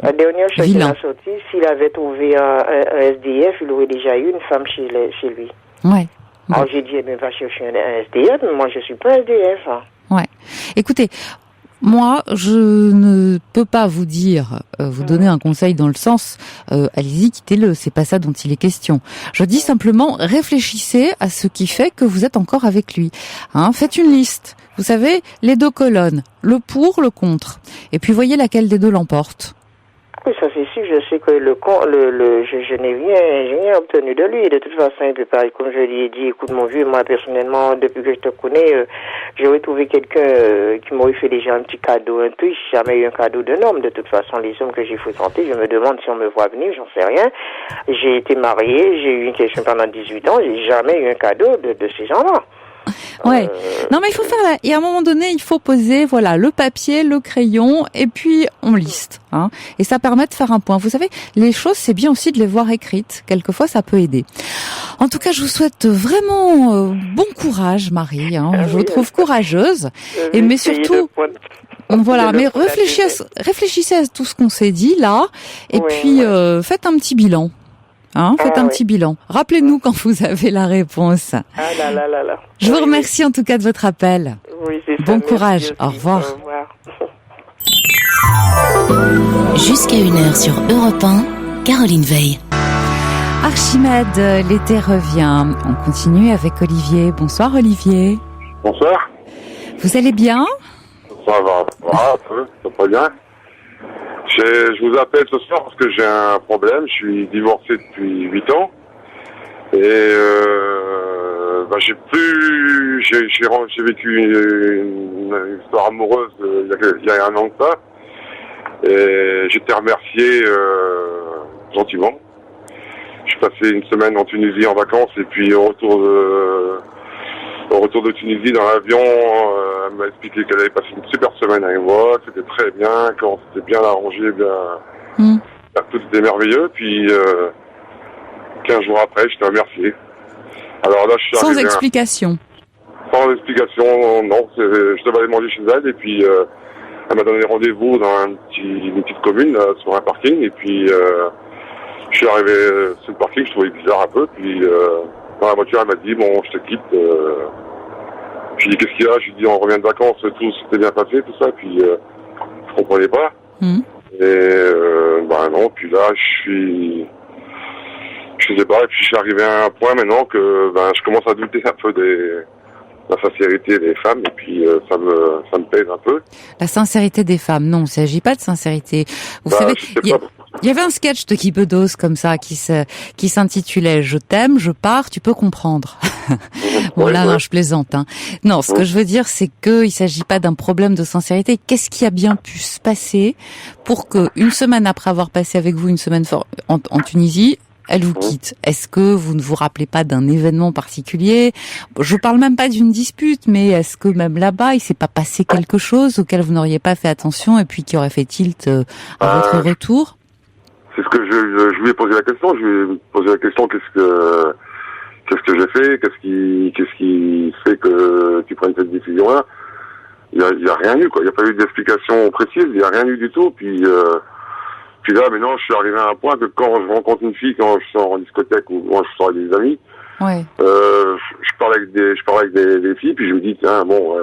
La dernière chose qu'il vilains. a sorti, s'il avait trouvé un SDF, il aurait déjà eu une femme chez lui. Ouais. Alors j'ai dit, va chercher un SDF, mais moi je suis pas SDF. Hein. Ouais. Écoutez, moi, je ne peux pas vous dire, vous donner un conseil dans le sens, allez-y, quittez-le, c'est pas ça dont il est question. Je dis simplement, réfléchissez à ce qui fait que vous êtes encore avec lui. Hein, faites une liste. Vous savez, les 2 colonnes, le pour, le contre. Et puis voyez laquelle des 2 l'emporte. Oui, ça c'est sûr, je sais que je n'ai rien obtenu de lui. De toute façon, il peut pas, comme je lui ai dit, écoute mon vieux, moi personnellement, depuis que je te connais, j'aurais trouvé quelqu'un qui m'aurait fait déjà un petit cadeau, un truc. J'ai jamais eu un cadeau d'un homme. De toute façon, les hommes que j'ai fréquentés, je me demande si on me voit venir, j'en sais rien. J'ai été marié, j'ai eu une question pendant 18 ans, j'ai jamais eu un cadeau de ces gens-là. Ouais. Non, mais il faut faire et à un moment donné, il faut poser, voilà, le papier, le crayon, et puis on liste, hein. Et ça permet de faire un point. Vous savez, les choses, c'est bien aussi de les voir écrites. Quelquefois, ça peut aider. En tout cas, je vous souhaite vraiment bon courage, Marie, hein. Je vous trouve courageuse. Mais surtout, voilà, mais réfléchissez à tout ce qu'on s'est dit, là. Et puis, faites un petit bilan. Hein, faites un petit bilan. Rappelez-nous quand vous avez la réponse. Ah là. Je vous remercie en tout cas de votre appel. Oui, c'est ça. Bon courage. Au revoir. Au revoir. Jusqu'à 1h sur Europe 1, Caroline Veil. Archimède, l'été revient. On continue avec Olivier. Bonsoir Olivier. Bonsoir. Vous allez bien? Ça va, ça va bien. Je vous appelle ce soir parce que j'ai un problème. Je suis divorcé depuis 8 ans. Et j'ai vécu une histoire amoureuse il y a 1 an de ça. Et j'ai été remercié gentiment. Je suis passé une semaine en Tunisie en vacances et puis au retour de Tunisie dans l'avion, elle m'a expliqué qu'elle avait passé une super semaine avec moi, que c'était très bien, qu'on s'était bien arrangé, tout était merveilleux. Puis 15 jours après, j'étais remercié. Alors là, je suis sans explication. Sans explication, non. Je devais aller manger chez elle et puis elle m'a donné rendez-vous dans une petite commune sur un parking et puis je suis arrivé sur le parking, je trouvais bizarre un peu. Puis dans la voiture, elle m'a dit bon, je te quitte. Je lui ai dit qu'est-ce qu'il y a? Je lui ai dit on revient de vacances, tout s'était bien passé, tout ça. Puis je comprenais pas. Et non. Puis là, je sais pas. Et puis je suis arrivé à un point maintenant que je commence à douter un peu de la sincérité des femmes. Et puis ça me pèse un peu. La sincérité des femmes, non, il ne s'agit pas de sincérité. Vous savez, il y avait un sketch de Guy Bedos comme ça qui s'intitulait « Je t'aime, je pars, tu peux comprendre ». Bon, ouais, là, ouais. non, je plaisante. Hein. Non, ce que je veux dire, c'est que il s'agit pas d'un problème de sincérité. Qu'est-ce qui a bien pu se passer pour que, une semaine après avoir passé avec vous une semaine en Tunisie, elle vous quitte? Est-ce que vous ne vous rappelez pas d'un événement particulier? Je parle même pas d'une dispute, mais est-ce que même là-bas, il s'est pas passé quelque chose auquel vous n'auriez pas fait attention et puis qui aurait fait tilt à votre retour? C'est ce que je lui ai posé la question. Je lui ai posé la question, qu'est-ce que j'ai fait? Qu'est-ce qui fait que tu prennes cette décision-là? Il y a rien eu, quoi. Il n'y a pas eu d'explication précise. Il y a rien eu du tout. Puis là, maintenant, je suis arrivé à un point que quand je rencontre une fille, quand je sors en discothèque ou quand je sors avec des amis, Ouais. je parle avec des filles, puis je me dis, tiens, bon,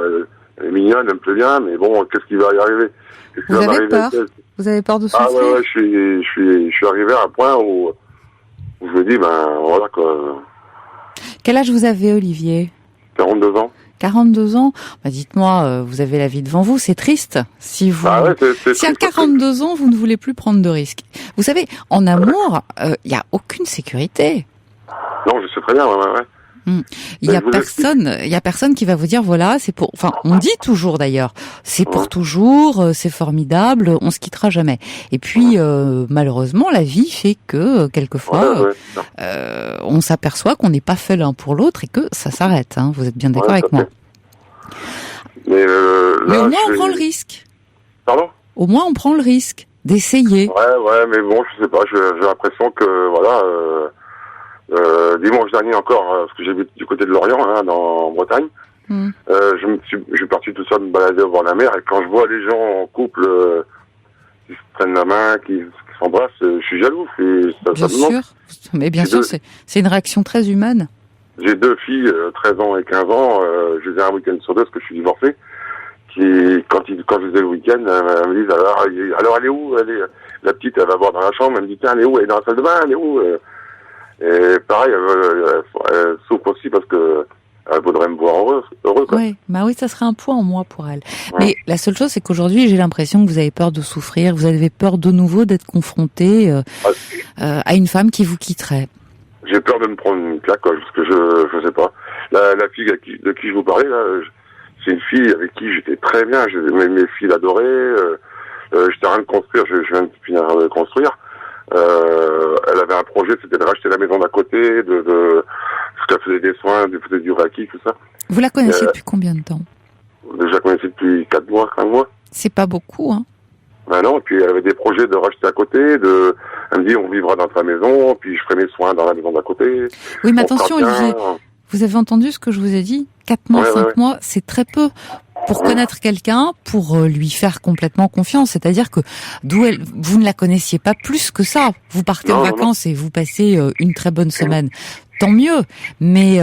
elle est mignonne, elle me plaît bien, mais bon, qu'est-ce qui va y arriver? Qu'est-ce qui Vous va avez m'arriver peur? avec elle? Vous avez peur de souffrir? Ah ouais, je suis arrivé à un point où je me dis, ben, voilà, quoi. Quel âge vous avez, Olivier? 42 ans. 42 ans? Bah, dites-moi, vous avez la vie devant vous, c'est triste. Si vous, Ah ouais, si à 42 ans, vous ne voulez plus prendre de risques. Vous savez, en amour, il y a aucune sécurité. Non, je sais très bien, ouais. Il y a personne qui va vous dire voilà, c'est pour, enfin, on dit toujours d'ailleurs, c'est pour toujours, c'est formidable, on se quittera jamais. Et puis, malheureusement, la vie fait que, quelquefois, on s'aperçoit qu'on n'est pas fait l'un pour l'autre et que ça s'arrête, hein. Vous êtes bien d'accord avec moi? Mais au moins, on prend le risque. Pardon? Au moins, on prend le risque d'essayer. Ouais, mais bon, je sais pas, j'ai l'impression que, voilà, dimanche dernier encore, parce que j'ai vu du côté de Lorient, hein, en Bretagne, je suis parti tout seul me balader au bord de la mer, et quand je vois les gens en couple qui se prennent la main, qui s'embrassent, je suis jaloux. Bien sûr, mais bien sûr, c'est une réaction très humaine. J'ai deux filles, 13 ans et 15 ans, je les ai un week-end sur deux parce que je suis divorcé, qui, quand je les ai le week-end, elles me disent, alors elle est où? La petite, elle va voir dans la chambre, elle me dit, tiens, elle est où? Elle est dans la salle de bain, elle est où? Et pareil, elle souffre aussi parce que elle voudrait me voir heureux, quoi. Oui, bah oui, ça serait un poids en moins pour elle. Mais la seule chose, c'est qu'aujourd'hui, j'ai l'impression que vous avez peur de souffrir, vous avez peur de nouveau d'être confronté à une femme qui vous quitterait. J'ai peur de me prendre une claque, quoi, parce que je sais pas. La fille de qui je vous parlais, là, c'est une fille avec qui j'étais très bien, mes filles l'adoraient, j'étais en train de construire, je viens de finir de construire. Elle avait un projet, c'était de racheter la maison d'à côté, parce qu'elle faisait des soins, elle faisait du reiki, tout ça. Vous la connaissiez depuis combien de temps? Je la connaissais depuis 4 mois, 5 mois. C'est pas beaucoup, hein? Ben non, et puis elle avait des projets de racheter à côté, elle me dit on vivra dans ta maison, puis je ferai mes soins dans la maison d'à côté. Oui, mais attention, Olivier, vous avez entendu ce que je vous ai dit? 4 mois, 5 mois, c'est très peu. Pour connaître quelqu'un, pour lui faire complètement confiance, c'est-à-dire que vous ne la connaissiez pas plus que ça. Vous partez en vacances et vous passez une très bonne semaine. Tant mieux, mais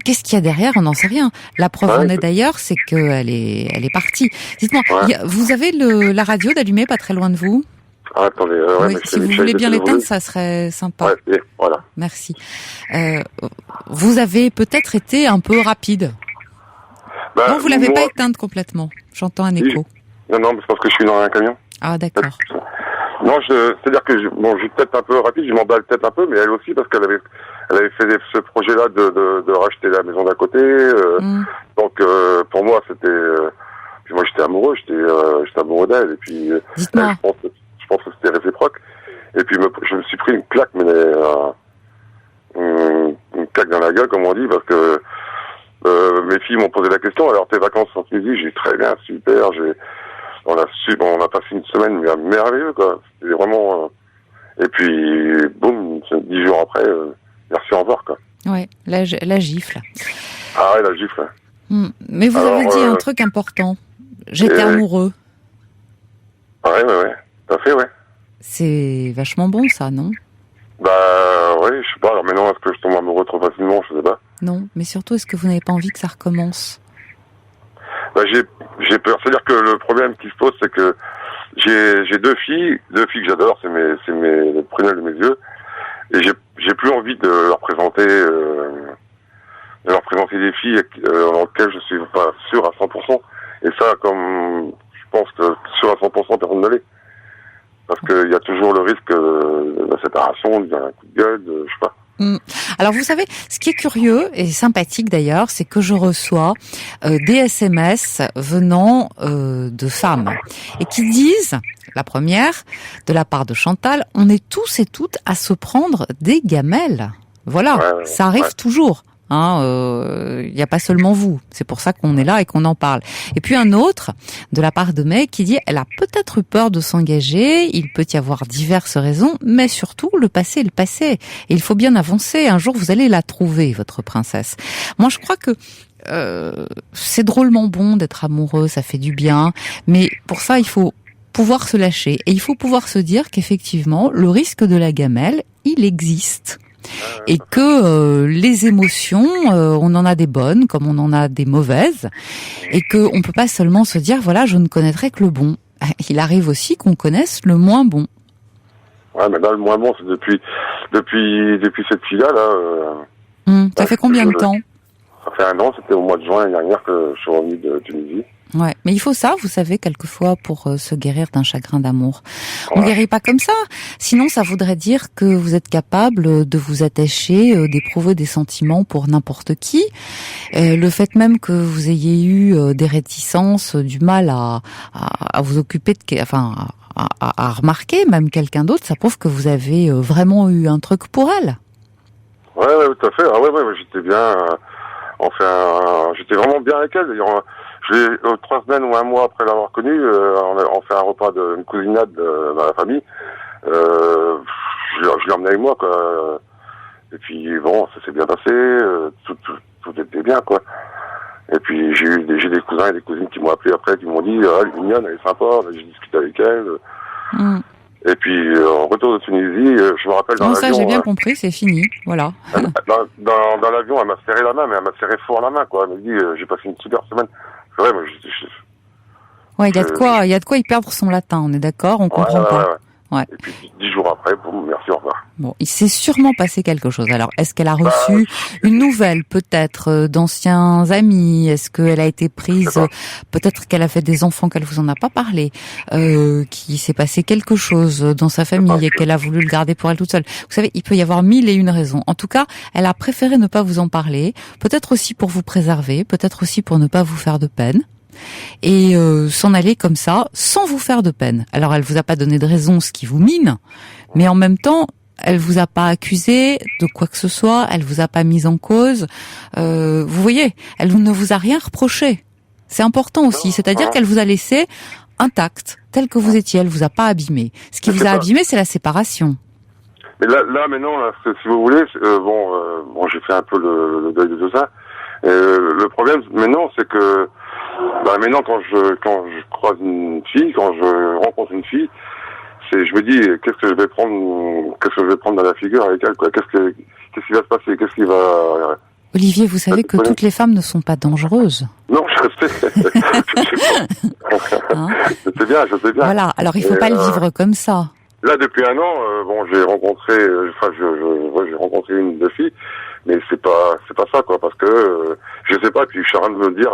qu'est-ce qu'il y a derrière? On n'en sait rien. La preuve en est d'ailleurs, c'est qu'elle est partie. Dites-moi, vous avez la radio d'allumée pas très loin de vous? Ah, attendez, oui, si vous voulez bien l'éteindre, ça serait sympa. Ouais, voilà. Merci. Vous avez peut-être été un peu rapide. Bah, non, vous l'avez pas éteinte complètement. J'entends un écho. Non, mais c'est parce que je suis dans un camion. Ah, d'accord. Non, c'est-à-dire que je suis peut-être un peu rapide, je m'emballe peut-être un peu, mais elle aussi parce qu'elle avait fait ce projet-là de racheter la maison d'à côté. Donc pour moi c'était, puis moi j'étais amoureux, j'étais amoureux d'elle et puis je pense que c'était réciproque. Et puis je me suis pris une claque, mais une claque dans la gueule comme on dit, parce que mes filles m'ont posé la question, alors tes vacances en Tunisie? J'ai dit très bien, super, on a passé une semaine merveilleuse, quoi. C'était vraiment, et puis, boum, 10 jours après, merci, au revoir, quoi. Ouais, la gifle. Ah ouais, la gifle. Mais vous avez dit un truc important. J'étais amoureux. Ouais, tout à fait, ouais. C'est vachement bon, ça, non? Bah, ouais, je sais pas, alors maintenant, est-ce que je tombe amoureux trop facilement? Je sais pas. Non, mais surtout, est-ce que vous n'avez pas envie que ça recommence? Bah, j'ai peur. C'est-à-dire que le problème qui se pose, c'est que j'ai deux filles que j'adore, c'est les prunelles de mes yeux, et j'ai plus envie de leur présenter des filles dans lesquelles je suis pas sûr à 100%. Et ça, comme je pense que sûr à 100%, personne ne l'est. Parce qu'il y a toujours le risque de la séparation, d'un coup de gueule, je sais pas. Alors vous savez, ce qui est curieux et sympathique d'ailleurs, c'est que je reçois des SMS venant de femmes et qui disent, la première, de la part de Chantal, on est tous et toutes à se prendre des gamelles. Voilà, ça arrive toujours. Il n'y a pas seulement vous. C'est pour ça qu'on est là et qu'on en parle. Et puis un autre, de la part de May, qui dit, elle a peut-être eu peur de s'engager, il peut y avoir diverses raisons, mais surtout, le passé est le passé. Et il faut bien avancer. Un jour, vous allez la trouver, votre princesse. Moi, je crois que c'est drôlement bon d'être amoureux, ça fait du bien. Mais pour ça, il faut pouvoir se lâcher. Et il faut pouvoir se dire qu'effectivement, le risque de la gamelle, il existe. Et que les émotions, on en a des bonnes comme on en a des mauvaises, et que on peut pas seulement se dire voilà, je ne connaîtrai que le bon. Il arrive aussi qu'on connaisse le moins bon. Ouais, mais là le moins bon, c'est depuis cette fille-là ça fait combien de temps? Ça fait 1 an, c'était au mois de juin l'année dernière que je suis revenu de Tunisie. Ouais, mais il faut ça, vous savez, quelquefois, pour se guérir d'un chagrin d'amour. On ne guérit pas comme ça. Sinon, ça voudrait dire que vous êtes capable de vous attacher, d'éprouver des sentiments pour n'importe qui. Le fait même que vous ayez eu des réticences, du mal à vous occuper à remarquer même quelqu'un d'autre, ça prouve que vous avez vraiment eu un truc pour elle. Ouais, tout à fait. Ah ouais, j'étais bien. J'étais vraiment bien avec elle. D'ailleurs, 3 semaines ou 1 mois après l'avoir connue, on fait un repas une cousinade dans la famille. Je l'ai emmené avec moi, quoi. Et puis bon, ça s'est bien passé. Tout était bien, quoi. Et puis j'ai des cousins et des cousines qui m'ont appelé après, qui m'ont dit elle est mignonne, elle est sympa. J'ai discuté avec elle. Et puis en retour de Tunisie, je me rappelle dans l'avion. Ça j'ai bien compris, c'est fini, voilà. Dans l'avion, elle m'a serré la main, mais elle m'a serré fort la main, quoi. Elle m'a dit j'ai passé une super semaine. C'est vrai, moi ouais, il y a de quoi y perdre son latin, on est d'accord, on comprend pas. Ouais. Et puis 10 jours après, boum, merci, au revoir. Bon, il s'est sûrement passé quelque chose. Alors, est-ce qu'elle a reçu une nouvelle, peut-être, d'anciens amis? Est-ce qu'elle a été prise, peut-être qu'elle a fait des enfants qu'elle vous en a pas parlé, qu'il s'est passé quelque chose dans sa famille et qu'elle a voulu le garder pour elle toute seule? Vous savez, il peut y avoir 1001 raisons. En tout cas, elle a préféré ne pas vous en parler, peut-être aussi pour vous préserver, peut-être aussi pour ne pas vous faire de peine. Et s'en aller comme ça, sans vous faire de peine. Alors, elle vous a pas donné de raison, ce qui vous mine, mais en même temps, elle vous a pas accusé de quoi que ce soit, elle vous a pas mise en cause. Vous voyez, elle ne vous a rien reproché. C'est important aussi, c'est-à-dire qu'elle vous a laissé intact, tel que vous étiez. Elle vous a pas abîmé. Ce qui vous a abîmé, c'est la séparation. Mais là maintenant, si vous voulez, bon, j'ai fait un peu le deuil de tout ça. Le problème maintenant, c'est que maintenant quand je croise une fille, quand je rencontre une fille, je me dis qu'est-ce que je vais prendre dans la figure avec elle, quoi. Qu'est-ce qui va se passer, qu'est-ce qui va. Olivier, vous savez que toutes les femmes ne sont pas dangereuses. Non, je sais. Je sais bien. Voilà, alors il faut pas le vivre comme ça. Là, depuis 1 an, j'ai rencontré, j'ai rencontré une de filles, mais c'est pas ça, quoi, parce que je sais pas. Puis je suis en train de me dire,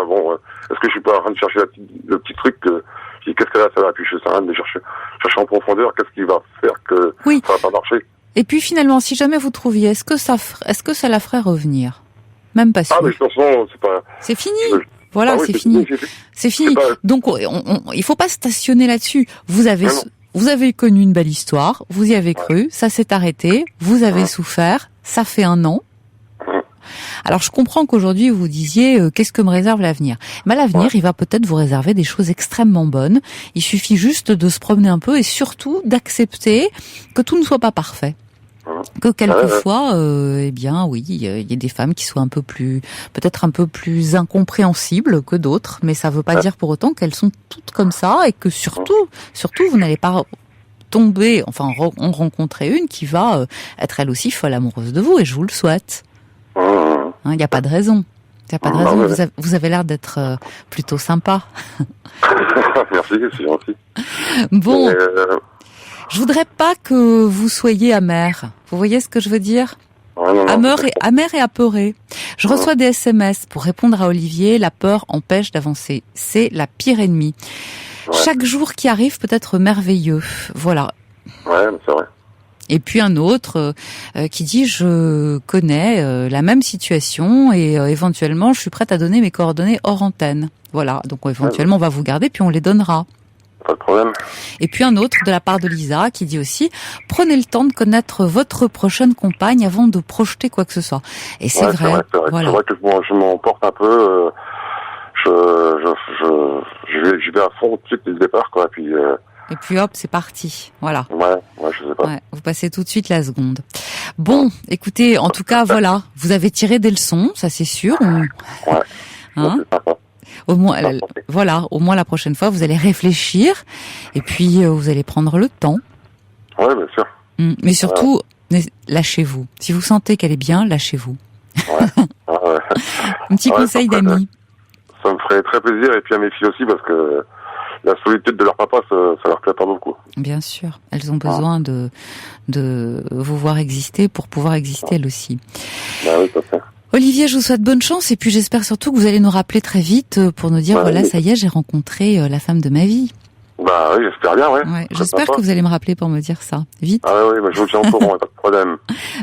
est-ce que je suis pas en train de chercher le petit truc qu'est-ce que là ça va. Puis je suis en train de chercher en profondeur, qu'est-ce qui va faire que ça va pas marcher. Et puis finalement, si jamais vous trouviez, est-ce que ça la ferait revenir? Même pas sûr. Ah, mais de toute façon, c'est pas. C'est fini. Voilà, c'est fini. C'est fini. Donc, il faut pas stationner là-dessus. Vous avez connu une belle histoire, vous y avez cru, ça s'est arrêté, vous avez souffert, ça fait 1 an. Alors je comprends qu'aujourd'hui vous disiez qu'est-ce que me réserve l'avenir. Mais l'avenir, il va peut-être vous réserver des choses extrêmement bonnes. Il suffit juste de se promener un peu et surtout d'accepter que tout ne soit pas parfait. Que quelquefois, eh bien, oui, il y a des femmes qui soient peut-être un peu plus incompréhensibles que d'autres, mais ça veut pas dire pour autant qu'elles sont toutes comme ça et que surtout, vous n'allez pas tomber, en rencontrer une qui va être elle aussi folle amoureuse de vous, et je vous le souhaite. Il n'y a pas de raison. Vous avez l'air d'être plutôt sympa. Merci, c'est gentil. Bon. Je voudrais pas que vous soyez amer. Vous voyez ce que je veux dire? Amer et apeuré. Je reçois des SMS pour répondre à Olivier. La peur empêche d'avancer. C'est la pire ennemie. Chaque jour qui arrive peut être merveilleux. Voilà. Ouais, c'est vrai. Et puis un autre qui dit je connais la même situation et éventuellement je suis prête à donner mes coordonnées hors antenne. Voilà, donc éventuellement on va vous garder puis on les donnera. Pas de problème. Et puis un autre de la part de Lisa qui dit aussi prenez le temps de connaître votre prochaine compagne avant de projeter quoi que ce soit. Et c'est vrai. Voilà. C'est vrai que je m'emporte un peu. Je vais à fond tout de suite dès le départ, quoi. Et puis hop, c'est parti. Voilà. Ouais, je sais pas. Ouais, vous passez tout de suite la seconde. Bon, écoutez, en tout cas, voilà, vous avez tiré des leçons, ça c'est sûr. Ouais. Hein? C'est sympa. Au moins, voilà, au moins la prochaine fois, vous allez réfléchir et puis vous allez prendre le temps. Ouais, bien sûr. Mais surtout, lâchez-vous. Si vous sentez qu'elle est bien, lâchez-vous. Ouais. Un petit conseil d'amis. Ça me ferait très plaisir, et puis à mes filles aussi, parce que la solitude de leur papa, ça leur plaît pas beaucoup. Bien sûr, elles ont besoin de vous voir exister pour pouvoir exister elles aussi. Bah oui, tout à fait. Olivier, je vous souhaite bonne chance et puis j'espère surtout que vous allez nous rappeler très vite pour nous dire voilà, ça y est, j'ai rencontré la femme de ma vie. Bah oui, j'espère bien, ouais. J'espère que vous allez me rappeler pour me dire ça. Vite. Ah oui, bah, je vous tiens au courant, pas de problème.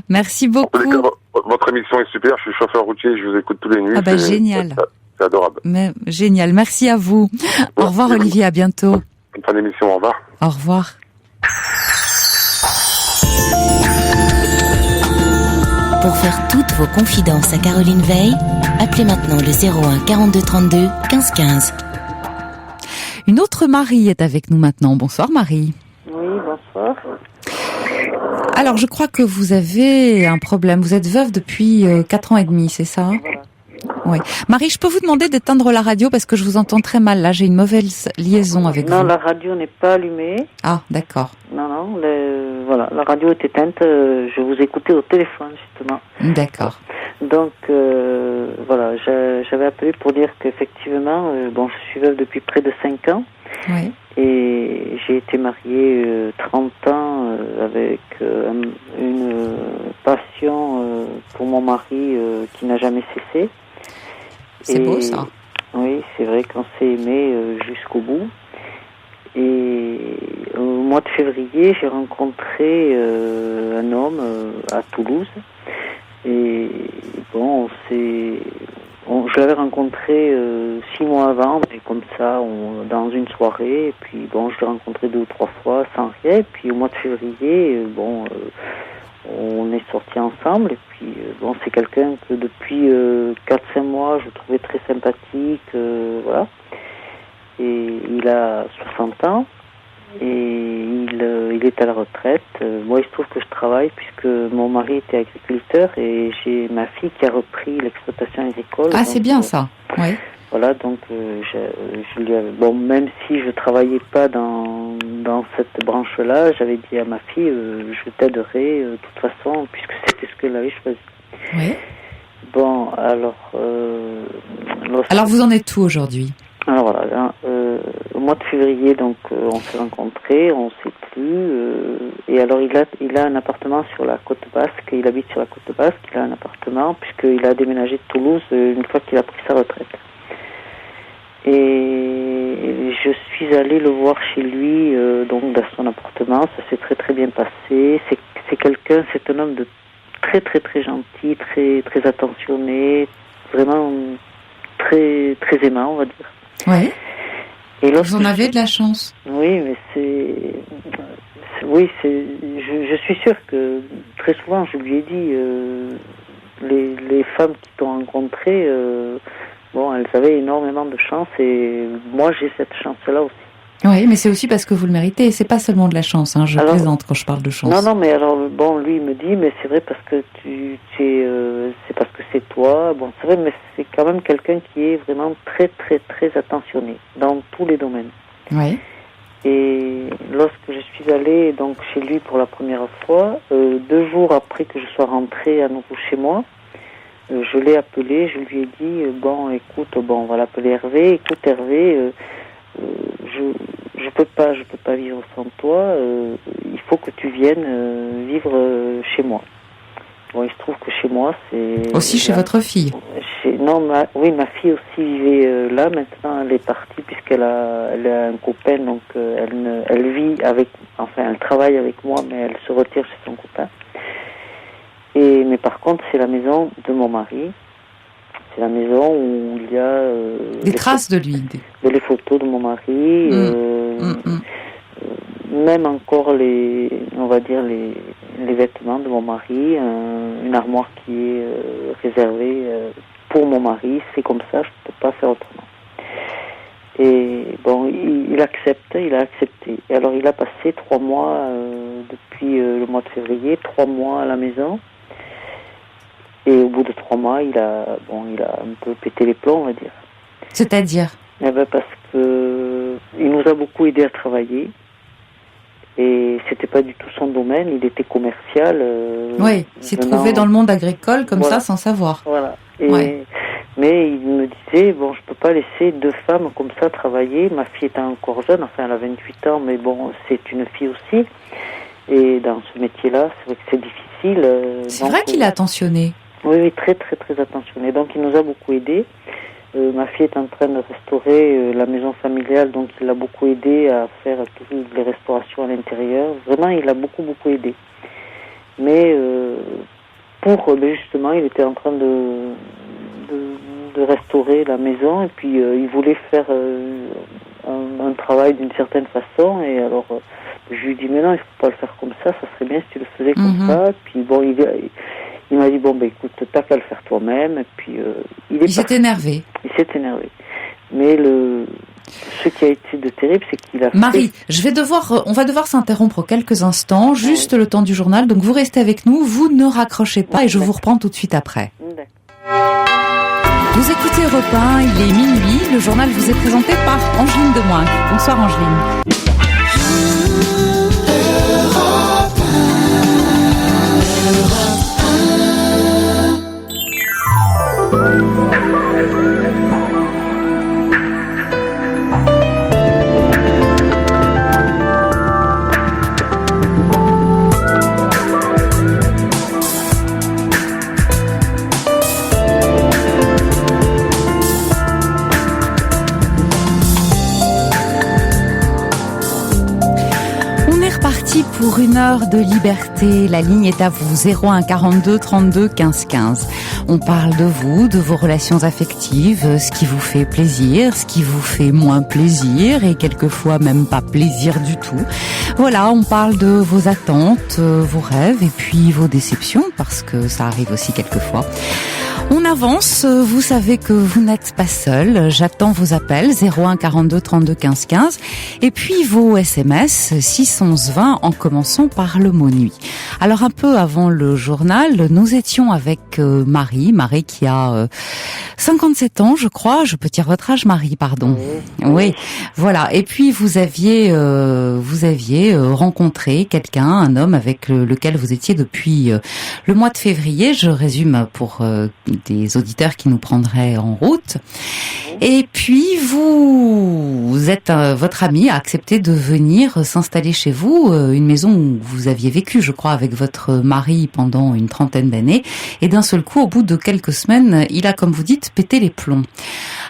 Merci beaucoup. En tous les cas, votre émission est super, je suis chauffeur routier, je vous écoute tous les nuits. Ah bah génial. C'est adorable. Génial, merci à vous. Au revoir Olivier, à bientôt. Bonne fin d'émission, au revoir. Au revoir. Pour faire toutes vos confidences à Caroline Veil, appelez maintenant le 01 42 32 15 15. Une autre Marie est avec nous maintenant. Bonsoir Marie. Oui, bonsoir. Alors je crois que vous avez un problème. Vous êtes veuve depuis 4 ans et demi, c'est ça ? Voilà. Oui. Marie, je peux vous demander d'éteindre la radio parce que je vous entends très mal. Là, j'ai une mauvaise liaison avec vous. Non, la radio n'est pas allumée. Ah, d'accord. Non, voilà, la radio est éteinte. Je vous écoutais au téléphone, justement. D'accord. Donc, voilà, j'avais appelé pour dire qu'effectivement, je suis veuve depuis près de 5 ans. Oui. Et j'ai été mariée 30 ans avec une passion pour mon mari qui n'a jamais cessé. C'est beau ça. Oui, c'est vrai qu'on s'est aimé jusqu'au bout. Et au mois de février, j'ai rencontré un homme à Toulouse. Et bon, je l'avais rencontré 6 mois avant, mais comme ça, dans une soirée. Et puis bon, je l'ai rencontré 2 ou 3 fois sans rien. Et puis au mois de février, on est sortis ensemble. Et puis bon, c'est quelqu'un que depuis 4-5 mois, je trouvais très sympathique. Voilà. Et il a 60 ans. Et il est à la retraite. Moi, il se trouve que je travaille puisque mon mari était agriculteur et j'ai ma fille qui a repris l'exploitation agricole. Ah, c'est bien ça. Oui. Voilà, donc je lui avais, même si je travaillais pas dans cette branche-là, j'avais dit à ma fille, je t'aiderai de toute façon puisque c'était ce qu'elle avait choisi. Oui. Bon, alors. Alors, vous en êtes où aujourd'hui ? Alors voilà, au mois de février, donc on s'est rencontrés, on s'est plu, et alors il a un appartement sur la côte basque, il habite sur la côte basque, il a un appartement puisqu'il a déménagé de Toulouse une fois qu'il a pris sa retraite. Et je suis allée le voir chez lui, donc dans son appartement, ça s'est très très bien passé. C'est un homme de très très très gentil, très très attentionné, vraiment très très aimant, on va dire. Oui. Et vous en avez de la chance. Oui, mais je suis sûre que très souvent, je lui ai dit, les femmes qui t'ont rencontré, elles avaient énormément de chance et moi j'ai cette chance-là aussi. Oui, mais c'est aussi parce que vous le méritez. C'est pas seulement de la chance. Je plaisante quand je parle de chance. Non, mais alors lui il me dit, mais c'est vrai parce que c'est parce que c'est toi. Bon, c'est vrai, mais c'est quand même quelqu'un qui est vraiment très très très attentionné dans tous les domaines. Oui. Et lorsque je suis allée donc chez lui pour la première fois, 2 jours après que je sois rentrée à nouveau chez moi, je l'ai appelé, je lui ai dit écoute, on va l'appeler Hervé. Écoute Hervé. Je peux pas vivre sans toi. Il faut que tu viennes vivre chez moi. Bon, il se trouve que chez moi, c'est aussi chez votre fille. ma fille aussi vivait là. Maintenant, elle est partie puisqu'elle a un copain, donc elle vit elle travaille avec moi, mais elle se retire chez son copain. Mais par contre, c'est la maison de mon mari. C'est la maison où il y a des traces de lui, les photos de mon mari, même encore les vêtements de mon mari, une armoire qui est réservée pour mon mari. C'est comme ça, je ne peux pas faire autrement. Et bon, il a accepté. Et alors il a passé 3 mois depuis le mois de février, 3 mois à la maison. Et au bout de 3 mois, il a un peu pété les plombs, on va dire. C'est-à-dire ? Parce que il nous a beaucoup aidé à travailler. Et c'était pas du tout son domaine, il était commercial. Oui, il s'est trouvé dans le monde agricole comme ça, sans savoir. Voilà. Mais il me disait, je peux pas laisser 2 femmes comme ça travailler. Ma fille est encore jeune, elle a 28 ans, mais bon, c'est une fille aussi. Et dans ce métier-là, c'est vrai que c'est difficile. C'est vrai qu'il est attentionné. Oui, très, très, très attentionné. Donc, il nous a beaucoup aidés. Ma fille est en train de restaurer la maison familiale, donc il l'a beaucoup aidé à faire toutes les restaurations à l'intérieur. Vraiment, il a beaucoup, beaucoup aidé. Mais justement, il était en train de restaurer la maison, et puis il voulait faire un travail d'une certaine façon. Et alors, je lui ai dit, mais non, il ne faut pas le faire comme ça serait bien si tu le faisais comme ça. Puis bon, il m'a dit, écoute, t'as qu'à le faire toi-même. Et puis, il s'est énervé. Il s'est énervé. Mais ce qui a été de terrible, c'est qu'il a Marie, on va devoir s'interrompre quelques instants, juste le temps du journal. Donc vous restez avec nous, vous ne raccrochez pas et je vous reprends tout de suite après. Vous écoutez Europe 1, il est minuit. Le journal vous est présenté par Angeline Demoin. Bonsoir Angeline. Pour 1 heure de liberté, la ligne est à vous, 01 42 32 15 15. On parle de vous, de vos relations affectives, ce qui vous fait plaisir, ce qui vous fait moins plaisir et quelquefois même pas plaisir du tout. Voilà, on parle de vos attentes, vos rêves et puis vos déceptions parce que ça arrive aussi quelquefois. On avance, vous savez que vous n'êtes pas seul. J'attends vos appels 01 42 32 15 15 et puis vos SMS 6 11 20 en commençant par le mot nuit. Alors un peu avant le journal, nous étions avec Marie qui a 57 ans, je crois. Je peux dire votre âge, Marie, pardon. Oui, voilà. Et puis vous aviez rencontré quelqu'un, un homme avec lequel vous étiez depuis le mois de février. Je résume pour des auditeurs qui nous prendraient en route. Et puis votre ami a accepté de venir s'installer chez vous, une maison où vous aviez vécu, je crois, avec votre mari pendant une 30aine d'années. Et d'un seul coup, au bout de quelques semaines, il a, comme vous dites, pété les plombs.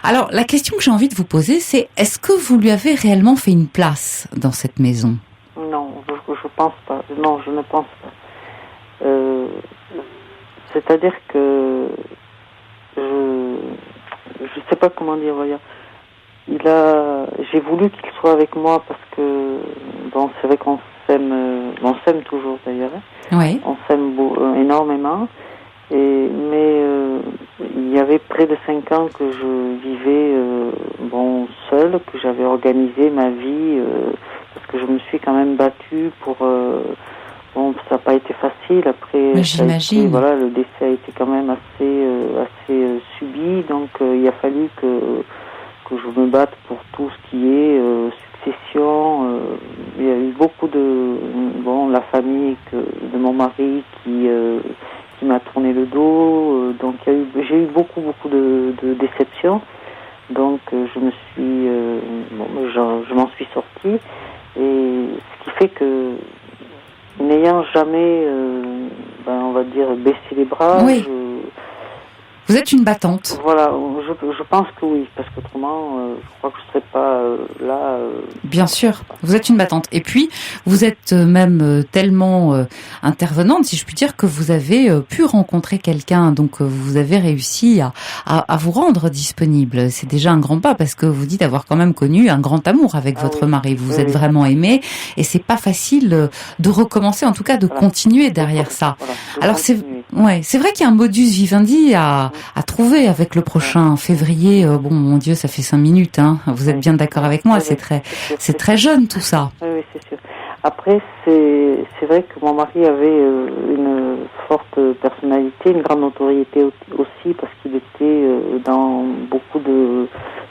Alors, la question que j'ai envie de vous poser, c'est est-ce que vous lui avez réellement fait une place dans cette maison ? Non, je pense pas. Non, je ne pense pas. C'est-à-dire que je sais pas comment dire, voyons. J'ai voulu qu'il soit avec moi parce que c'est vrai qu'on s'aime toujours d'ailleurs. Oui. On s'aime énormément. Mais il y avait près de 5 ans que je vivais seule, que j'avais organisé ma vie parce que je me suis quand même battue pour. Ça n'a pas été facile. Après, mais j'imagine. Le décès a été quand même assez subi, donc il a fallu que je me batte pour tout ce qui est succession. Il y a eu beaucoup la famille de mon mari qui m'a tourné le dos. Donc j'ai eu beaucoup de déceptions. Donc je me suis, je m'en suis sortie. Et ce qui fait que n'ayant jamais, on va dire, baissé les bras, oui. Vous êtes une battante. Voilà, je pense que oui, parce qu'autrement, je crois que je ne serais pas là. Bien sûr, vous êtes une battante. Et puis, vous êtes même tellement intervenante, si je puis dire, que vous avez pu rencontrer quelqu'un. Donc, vous avez réussi à vous rendre disponible. C'est déjà un grand pas, parce que vous dites avoir quand même connu un grand amour avec votre mari. Vous vous êtes vraiment aimé, et c'est pas facile de recommencer, en tout cas de continuer derrière ça. Alors, c'est vrai qu'il y a un modus vivendi à trouver avec le prochain février. Bon, mon Dieu, ça fait 5 minutes, hein. Vous êtes bien d'accord avec moi, c'est très jeune tout ça. Oui, c'est sûr. Après, c'est vrai que mon mari avait une forte personnalité, une grande notoriété aussi, parce qu'il était dans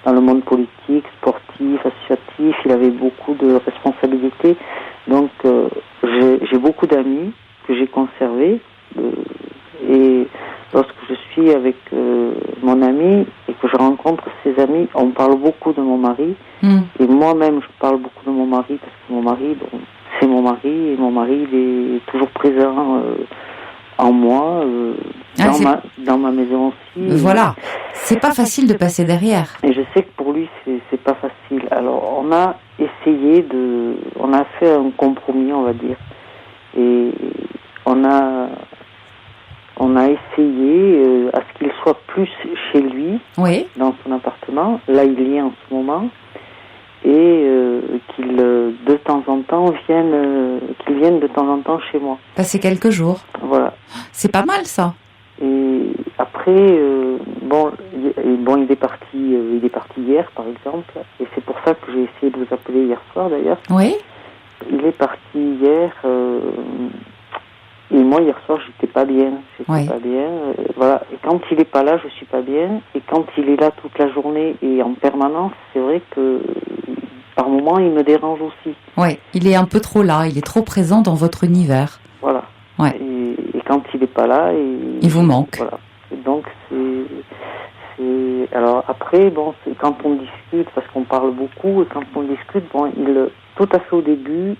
le monde politique, sportif, associatif. Il avait beaucoup de responsabilités. Donc, j'ai beaucoup d'amis que j'ai conservés. Et lorsque je suis avec mon ami et que je rencontre ses amis, on parle beaucoup de mon mari. Et moi-même, je parle beaucoup de mon mari, parce que mon mari, c'est mon mari, et mon mari, il est toujours présent en moi, dans ma maison aussi. Voilà, c'est pas facile de passer derrière. Et je sais que pour lui, c'est pas facile. Alors, on a fait un compromis, on va dire. Et on a essayé à ce qu'il soit plus chez lui, dans son appartement. Là, il y est en ce moment. Et qu'il, de temps en temps, vienne de temps en temps chez moi. Passer quelques jours. Voilà. C'est pas mal, ça. Et après, il est parti hier, par exemple. Et c'est pour ça que j'ai essayé de vous appeler hier soir, d'ailleurs. Oui. Il est parti hier... Et moi, hier soir, j'étais pas bien. Voilà. Et quand il est pas là, je suis pas bien. Et quand il est là toute la journée et en permanence, c'est vrai que par moments, il me dérange aussi. Oui, il est un peu trop là. Il est trop présent dans votre univers. Voilà. Ouais. Et quand il est pas là, il vous manque. Voilà. Et donc alors après, quand on discute, parce qu'on parle beaucoup, et quand on discute, tout à fait au début,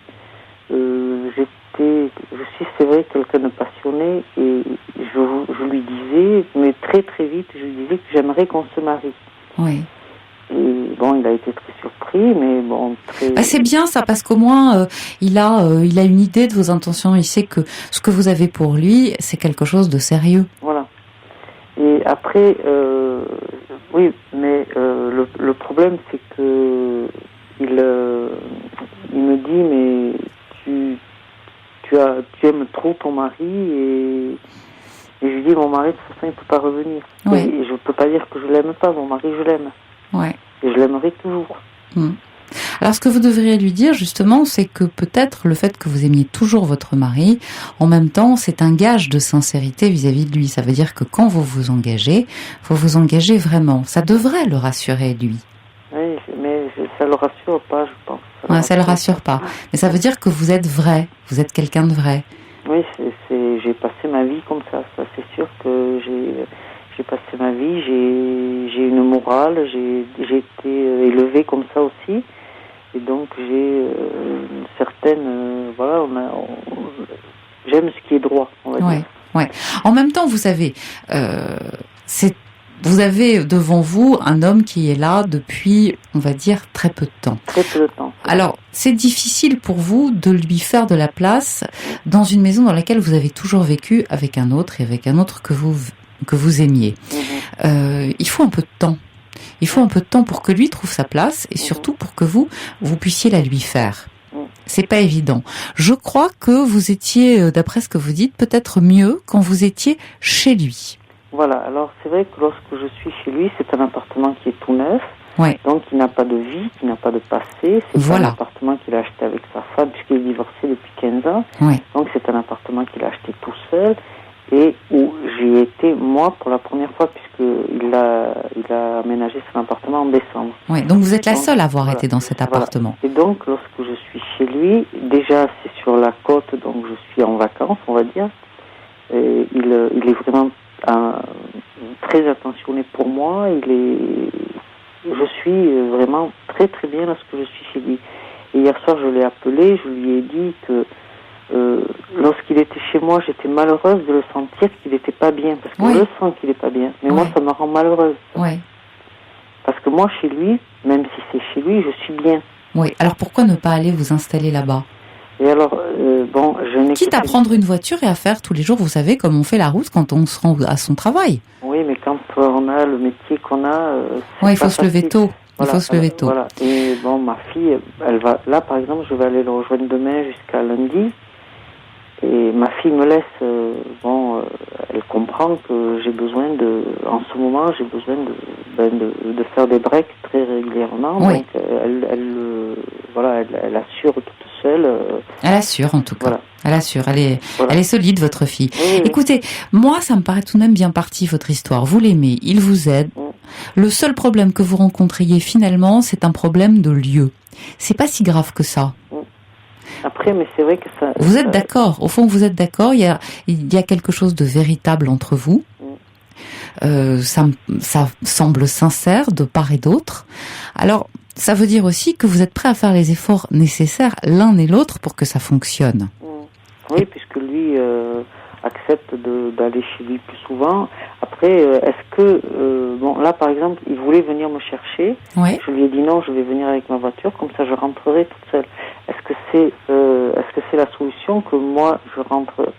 je suis, c'est vrai, quelqu'un de passionné, et je lui disais, mais très très vite, je lui disais que j'aimerais qu'on se marie. Oui. Et il a été très surpris, mais très... c'est bien ça, parce qu'au moins il a une idée de vos intentions. Il sait que ce que vous avez pour lui, c'est quelque chose de sérieux. Voilà. Et après, oui, mais le problème, c'est que il me dit, mais tu aimes trop ton mari, et je lui dis, mon mari, de toute façon, il ne peut pas revenir. Oui. Et je ne peux pas dire que je ne l'aime pas, mon mari, je l'aime. Ouais. Et je l'aimerai toujours. Alors, ce que vous devriez lui dire, justement, c'est que peut-être le fait que vous aimiez toujours votre mari, en même temps, c'est un gage de sincérité vis-à-vis de lui. Ça veut dire que quand vous vous engagez vraiment. Ça devrait le rassurer, lui. Oui, mais ça ne le rassure pas, je pense. Ça le rassure pas. Mais ça veut dire que vous êtes vrai. Vous êtes quelqu'un de vrai. Oui, j'ai passé ma vie comme ça. Ça, c'est sûr que j'ai passé ma vie. J'ai une morale. J'ai été élevée comme ça aussi. Et donc, j'ai une certaine... j'aime ce qui est droit, on va dire. Ouais. En même temps, vous savez, vous avez devant vous un homme qui est là depuis, on va dire, très peu de temps. Très peu de temps. Alors, c'est difficile pour vous de lui faire de la place dans une maison dans laquelle vous avez toujours vécu avec un autre, et avec un autre que vous aimiez. Il faut un peu de temps. Il faut un peu de temps pour que lui trouve sa place, et surtout pour que vous puissiez la lui faire. C'est pas évident. Je crois que vous étiez, d'après ce que vous dites, peut-être mieux quand vous étiez chez lui. Voilà, alors c'est vrai que lorsque je suis chez lui, c'est un appartement qui est tout neuf, donc il n'a pas de vie, qui n'a pas de passé. C'est un appartement qu'il a acheté avec sa femme, puisqu'il est divorcé depuis 15 ans. Donc c'est un appartement qu'il a acheté tout seul, et où j'ai été, moi, pour la première fois, puisqu'il a aménagé son appartement en décembre. Donc vous êtes la seule à avoir été dans cet appartement. Et donc, lorsque je suis chez lui, déjà c'est sur la côte, donc je suis en vacances, on va dire. Et il est vraiment très attentionné pour moi. Je suis vraiment très très bien lorsque je suis chez lui. Et hier soir, je l'ai appelé, je lui ai dit que lorsqu'il était chez moi, j'étais malheureuse de le sentir qu'il n'était pas bien, parce que je le sens qu'il n'est pas bien. Mais moi, ça me rend malheureuse. Oui. Parce que moi, chez lui, même si c'est chez lui, je suis bien. Oui. Alors pourquoi ne pas aller vous installer là-bas ? Et alors, je n'ai quitte à prendre une voiture et à faire tous les jours, vous savez, comme on fait la route quand on se rend à son travail. Oui, mais quand on a le métier qu'on a... il faut se lever tôt. Voilà, il faut se lever tôt. Voilà. Et bon, ma fille, elle va... Là, par exemple, je vais aller le rejoindre demain jusqu'à lundi. Et ma fille me laisse... elle comprend que j'ai besoin de... En ce moment, j'ai besoin de faire des breaks très régulièrement. Oui. Donc, elle assure toute seule. Elle assure, en tout cas. Voilà. Elle assure. Elle est solide, votre fille. Oui. Écoutez, moi, ça me paraît tout de même bien parti, votre histoire. Vous l'aimez, il vous aide. Le seul problème que vous rencontriez, finalement, c'est un problème de lieu. C'est pas si grave que ça. Après, mais c'est vrai que ça... Vous êtes d'accord. Au fond, vous êtes d'accord. Il y a quelque chose de véritable entre vous. Ça semble sincère de part et d'autre. Alors, ça veut dire aussi que vous êtes prêts à faire les efforts nécessaires l'un et l'autre pour que ça fonctionne. Oui, puisque lui accepte d'aller chez lui plus souvent. Après, est-ce que... là, par exemple, il voulait venir me chercher. Ouais. Je lui ai dit non, je vais venir avec ma voiture, comme ça je rentrerai toute seule. Est-ce que c'est la solution que moi, je rentre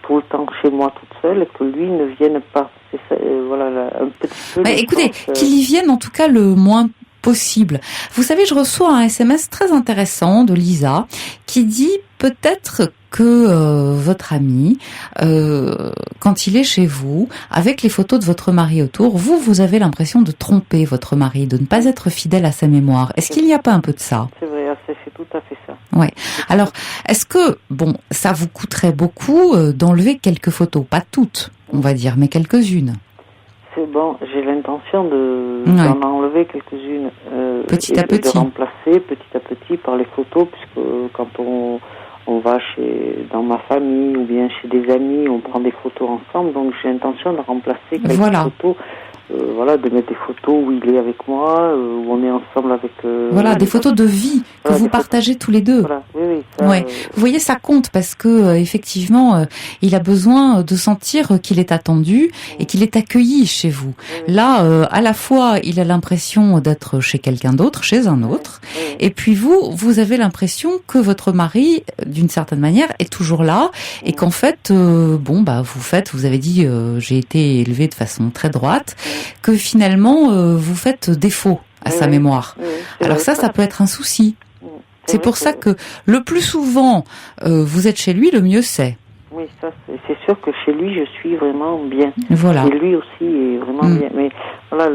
tout le temps chez moi toute seule et que lui ne vienne pas? C'est ça, un petit peu... écoutez, qu'il y vienne en tout cas le moins possible. Vous savez, je reçois un SMS très intéressant de Lisa qui dit peut-être que votre ami, quand il est chez vous, avec les photos de votre mari autour, vous avez l'impression de tromper votre mari, de ne pas être fidèle à sa mémoire. Est-ce qu'il n'y a pas un peu de ça ? C'est vrai, c'est tout à fait ça. Ouais. Alors, est-ce que, ça vous coûterait beaucoup d'enlever quelques photos, pas toutes, on va dire, mais quelques-unes ? C'est bon, j'ai l'intention d'en enlever quelques-unes. Petit à petit. De remplacer petit à petit par les photos, puisque quand on va dans ma famille ou bien chez des amis, on prend des photos ensemble, donc j'ai l'intention de remplacer quelques photos, de mettre des photos où il est avec moi, où on est ensemble avec... des photos de vie que vous partagez tous les deux. Voilà, oui. Vous voyez, ça compte parce que effectivement, il a besoin de sentir qu'il est attendu et qu'il est accueilli chez vous. Là, à la fois, il a l'impression d'être chez quelqu'un d'autre, chez un autre, et puis vous avez l'impression que votre mari, d'une certaine manière, est toujours là et qu'en fait, vous avez dit, j'ai été élevée de façon très droite, que finalement, vous faites défaut à sa mémoire. Alors ça peut être un souci. C'est pour ça que le plus souvent vous êtes chez lui, le mieux c'est. Oui, ça c'est sûr que chez lui je suis vraiment bien. Voilà. Et lui aussi est vraiment bien. Mais voilà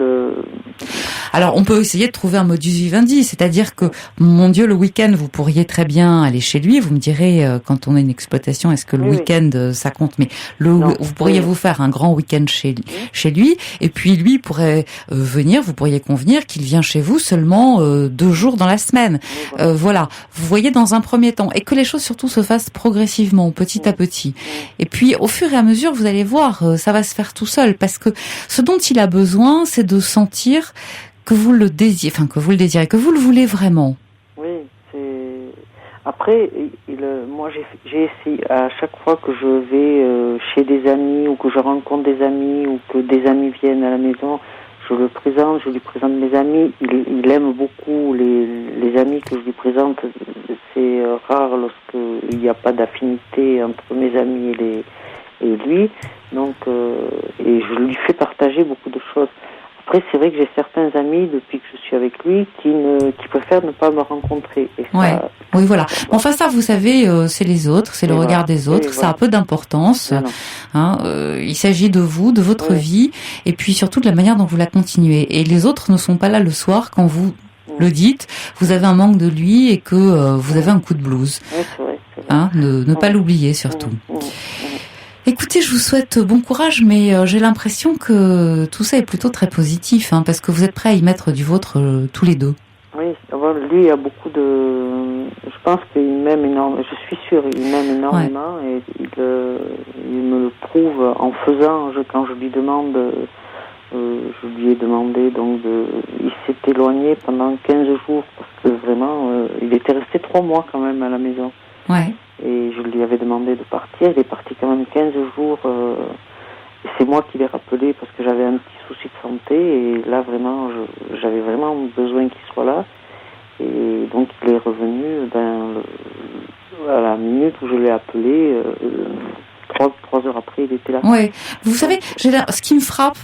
Alors on peut essayer de trouver un modus vivendi, c'est-à-dire que mon Dieu, le week-end vous pourriez très bien aller chez lui. Vous me direz quand on a une exploitation, est-ce que le week-end ça compte ? Mais vous pourriez vous faire un grand week-end chez lui, et puis lui pourrait venir. Vous pourriez convenir qu'il vient chez vous seulement 2 jours dans la semaine. Voilà. Vous voyez, dans un premier temps, et que les choses surtout se fassent progressivement, petit à petit. Et puis au fur et à mesure, vous allez voir, ça va se faire tout seul, parce que ce dont il a besoin, c'est de sentir que vous le désirez, que vous le voulez vraiment. Oui, après, moi j'ai essayé, à chaque fois que je vais chez des amis ou que je rencontre des amis ou que des amis viennent à la maison, je lui présente mes amis. Il aime beaucoup les amis que je lui présente. C'est rare lorsqu'il n'y a pas d'affinité entre mes amis et lui. Donc, et je lui fais partager beaucoup de choses. Après, c'est vrai que j'ai certains amis, depuis que je suis avec lui, qui préfèrent ne pas me rencontrer. Et ça, oui, voilà. Enfin, ça, vous savez, c'est les autres, c'est le regard des autres, ça a peu d'importance. Il s'agit de vous, de votre vie, et puis surtout de la manière dont vous la continuez. Et les autres ne sont pas là le soir quand vous le dites, vous avez un manque de lui et que vous avez un coup de blues. Oui, c'est vrai. Ne pas l'oublier, surtout. Écoutez, je vous souhaite bon courage, mais j'ai l'impression que tout ça est plutôt très positif, parce que vous êtes prêts à y mettre du vôtre tous les deux. Oui, lui il a beaucoup de... Je pense qu'il m'aime énormément, je suis sûre, il m'aime énormément, et il me le prouve en faisant, quand je lui demande, je lui ai demandé, donc il s'est éloigné pendant 15 jours, parce que vraiment, il était resté 3 mois quand même à la maison. Ouais. Et je lui avais demandé de partir. Il est parti quand même 15 jours. C'est moi qui l'ai rappelé parce que j'avais un petit souci de santé. Et là, vraiment, j'avais vraiment besoin qu'il soit là. Et donc, il est revenu à la minute où je l'ai appelé. 3 heures après, il était là. Oui. Vous savez, ce qui me frappe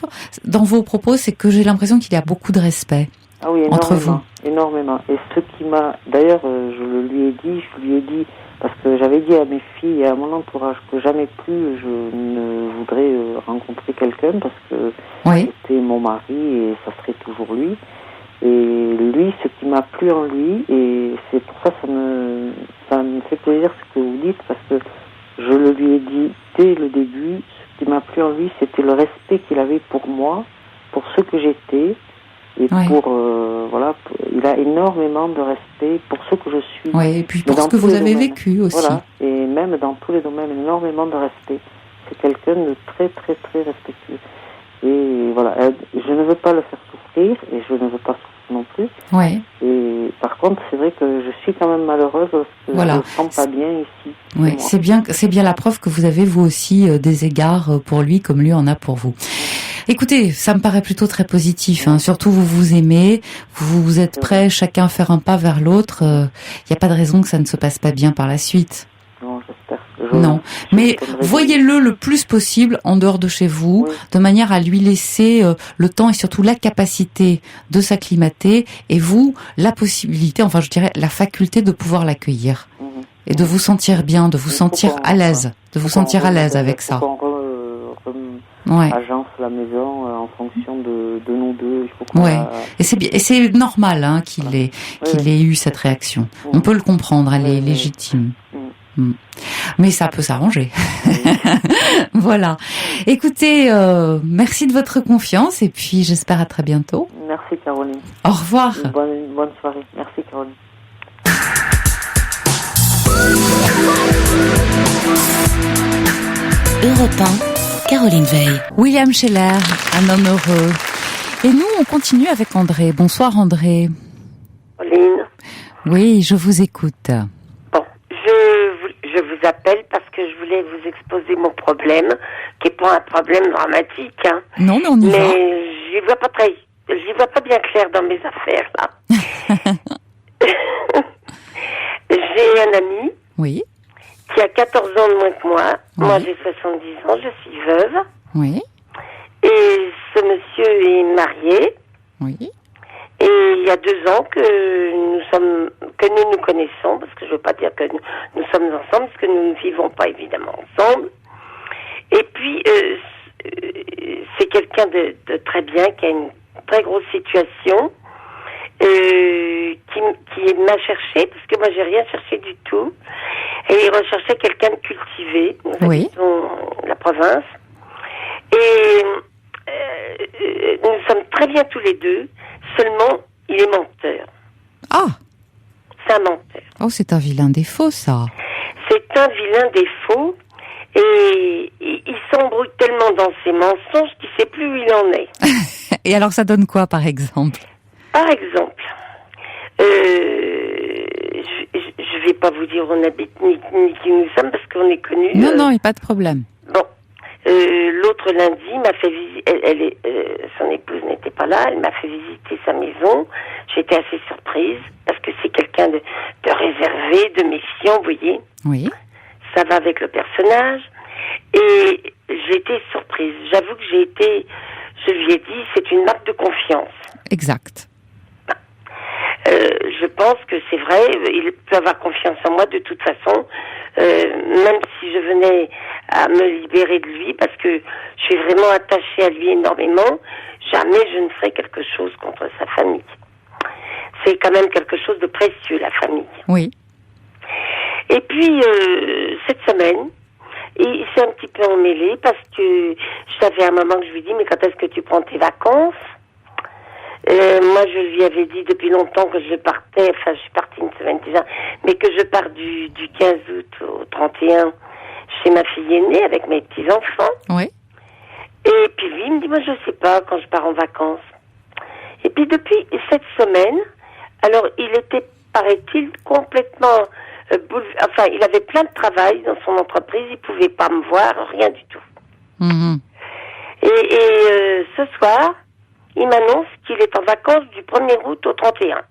dans vos propos, c'est que j'ai l'impression qu'il y a beaucoup de respect. Ah oui, entre vous. Énormément. Et ce qui m'a... D'ailleurs, je lui ai dit, parce que j'avais dit à mes filles et à mon entourage que jamais plus je ne voudrais rencontrer quelqu'un parce que c'était mon mari et ça serait toujours lui. Et lui, ce qui m'a plu en lui, et c'est pour ça que ça me fait plaisir ce que vous dites, parce que je le lui ai dit dès le début, ce qui m'a plu en lui, c'était le respect qu'il avait pour moi, pour ce que j'étais, et il a énormément de respect pour ce que je suis. Oui, et puis pour ce que vous avez vécu aussi. Voilà, et même dans tous les domaines, énormément de respect. C'est quelqu'un de très, très, très respectueux. Et voilà, je ne veux pas le faire souffrir, et je ne veux pas souffrir non plus. Ouais. Et par contre, c'est vrai que je suis quand même malheureuse parce que je ne me sens pas bien ici. Oui, c'est bien la preuve que vous avez vous aussi des égards pour lui comme lui en a pour vous. Écoutez, ça me paraît plutôt très positif. Surtout, vous vous aimez, vous êtes prêts chacun à faire un pas vers l'autre. Il n'y a pas de raison que ça ne se passe pas bien par la suite. Non, j'espère. Non, mais voyez-le le plus possible en dehors de chez vous, de manière à lui laisser le temps et surtout la capacité de s'acclimater et vous, la possibilité, enfin je dirais la faculté de pouvoir l'accueillir et de vous sentir bien, de vous sentir à l'aise, avec ça. Agence la maison en fonction de nous deux. Et c'est normal qu'il ait eu cette réaction. On peut le comprendre, elle est légitime. Mais ça peut s'arranger. Voilà. Écoutez, merci de votre confiance et puis j'espère à très bientôt. Merci Caroline. Au revoir. Bonne soirée. Merci Caroline. Europe 1, Caroline Veil. William Scheller, un homme heureux. Et nous, on continue avec André. Bonsoir André. Caroline. Oui, je vous écoute. Je vous appelle parce que je voulais vous exposer mon problème, qui n'est pas un problème dramatique. Non, mais on y va. Mais j'y vois pas bien clair dans mes affaires, là. J'ai un ami. Oui. Qui a 14 ans de moins que moi. Oui. Moi, j'ai 70 ans, je suis veuve. Oui. Et ce monsieur est marié. Oui. Et il y a 2 ans que nous nous connaissons, parce que je veux pas dire que nous sommes ensemble, parce que nous ne vivons pas évidemment ensemble. Et puis, c'est quelqu'un de très bien, qui a une très grosse situation, qui m'a cherché, parce que moi j'ai rien cherché du tout, et il recherchait quelqu'un de cultivé, nous habitons la province, et nous sommes très bien tous les deux, seulement il est menteur. Ah! C'est un menteur. Oh, c'est un vilain défaut, ça. C'est un vilain défaut, et il s'embrouille tellement dans ses mensonges qu'il ne sait plus où il en est. Et alors, ça donne quoi, par exemple? Par exemple, je vais pas vous dire où on habite ni qui nous sommes, parce qu'on est connus. Non, il n'y a pas de problème. Bon, l'autre lundi, m'a fait visiter, son épouse n'était pas là, elle m'a fait visiter sa maison. J'étais assez surprise, parce que c'est quelqu'un de réservé, de méfiant, vous voyez. Oui. Ça va avec le personnage. Et j'ai été surprise. J'avoue que je lui ai dit, c'est une marque de confiance. Exact. Je pense que c'est vrai, il peut avoir confiance en moi de toute façon, même si je venais à me libérer de lui, parce que je suis vraiment attachée à lui énormément, jamais je ne ferai quelque chose contre sa famille. C'est quand même quelque chose de précieux, la famille. Oui. Et puis, cette semaine, il s'est un petit peu emmêlé, parce que je savais à un moment que je lui dis, mais quand est-ce que tu prends tes vacances ? Moi, je lui avais dit depuis longtemps que je partais, enfin, je suis partie une semaine déjà, mais que je pars du 15 août au 31 chez ma fille aînée avec mes petits-enfants. Oui. Et puis lui, il me dit, moi, je sais pas quand je pars en vacances. Et puis depuis cette semaine, alors, il était, paraît-il, complètement il avait plein de travail dans son entreprise, il pouvait pas me voir, rien du tout. Mmh. Et ce soir, il m'annonce qu'il est en vacances du 1er août au 31.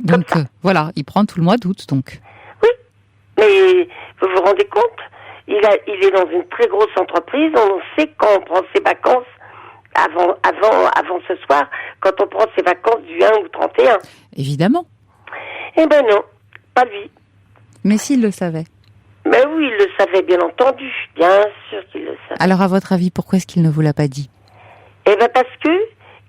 Donc voilà, il prend tout le mois d'août, donc. Oui, mais vous vous rendez compte, il est dans une très grosse entreprise, on sait quand on prend ses vacances avant ce soir, quand on prend ses vacances du 1 au 31. Évidemment. Eh ben non, pas lui. Mais s'il le savait. Mais oui, il le savait, bien entendu. Bien sûr qu'il le savait. Alors, à votre avis, pourquoi est-ce qu'il ne vous l'a pas dit? Eh ben parce que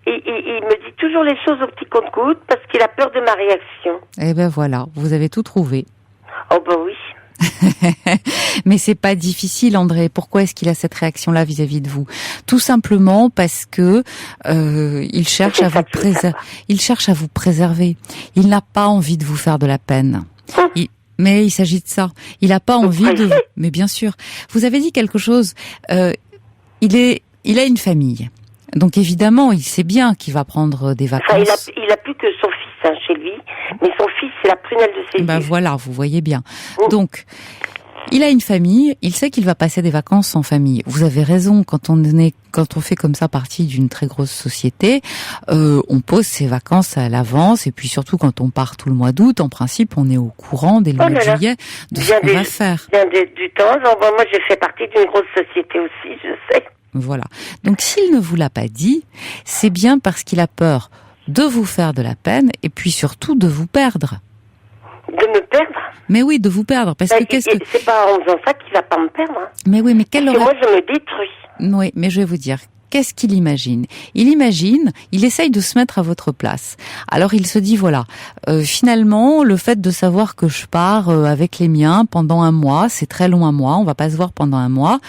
il me dit toujours les choses au petit compte-gouttes, parce qu'il a peur de ma réaction. Eh ben voilà, vous avez tout trouvé. Oh ben oui. Mais c'est pas difficile, André. Pourquoi est-ce qu'il a cette réaction-là vis-à-vis de vous? Tout simplement parce que il cherche à vous préserver. Il n'a pas envie de vous faire de la peine. Mais il s'agit de ça. Il n'a pas envie de. Mais bien sûr. Vous avez dit quelque chose. Il a une famille. Donc évidemment, il sait bien qu'il va prendre des vacances. Enfin, il a plus que son fils chez lui, mais son fils c'est la prunelle de ses yeux. Ben voilà, vous voyez bien. Donc, il a une famille, il sait qu'il va passer des vacances en famille. Vous avez raison, quand on fait comme ça partie d'une très grosse société, on pose ses vacances à l'avance, et puis surtout quand on part tout le mois d'août, en principe, on est au courant dès le mois de juillet de ce qu'on va faire. Du temps, moi j'ai fait partie d'une grosse société aussi, je sais. Voilà. Donc s'il ne vous l'a pas dit, c'est bien parce qu'il a peur de vous faire de la peine et puis surtout de vous perdre. De me perdre? Mais oui, de vous perdre. Parce que c'est pas en faisant ça qu'il va pas me perdre. Mais oui, mais quelle moi je me détruis. Oui, mais je vais vous dire. Qu'est-ce qu'il imagine? Il essaye de se mettre à votre place. Alors il se dit voilà, finalement, le fait de savoir que je pars avec les miens pendant un mois, c'est très long un mois, on va pas se voir pendant un mois,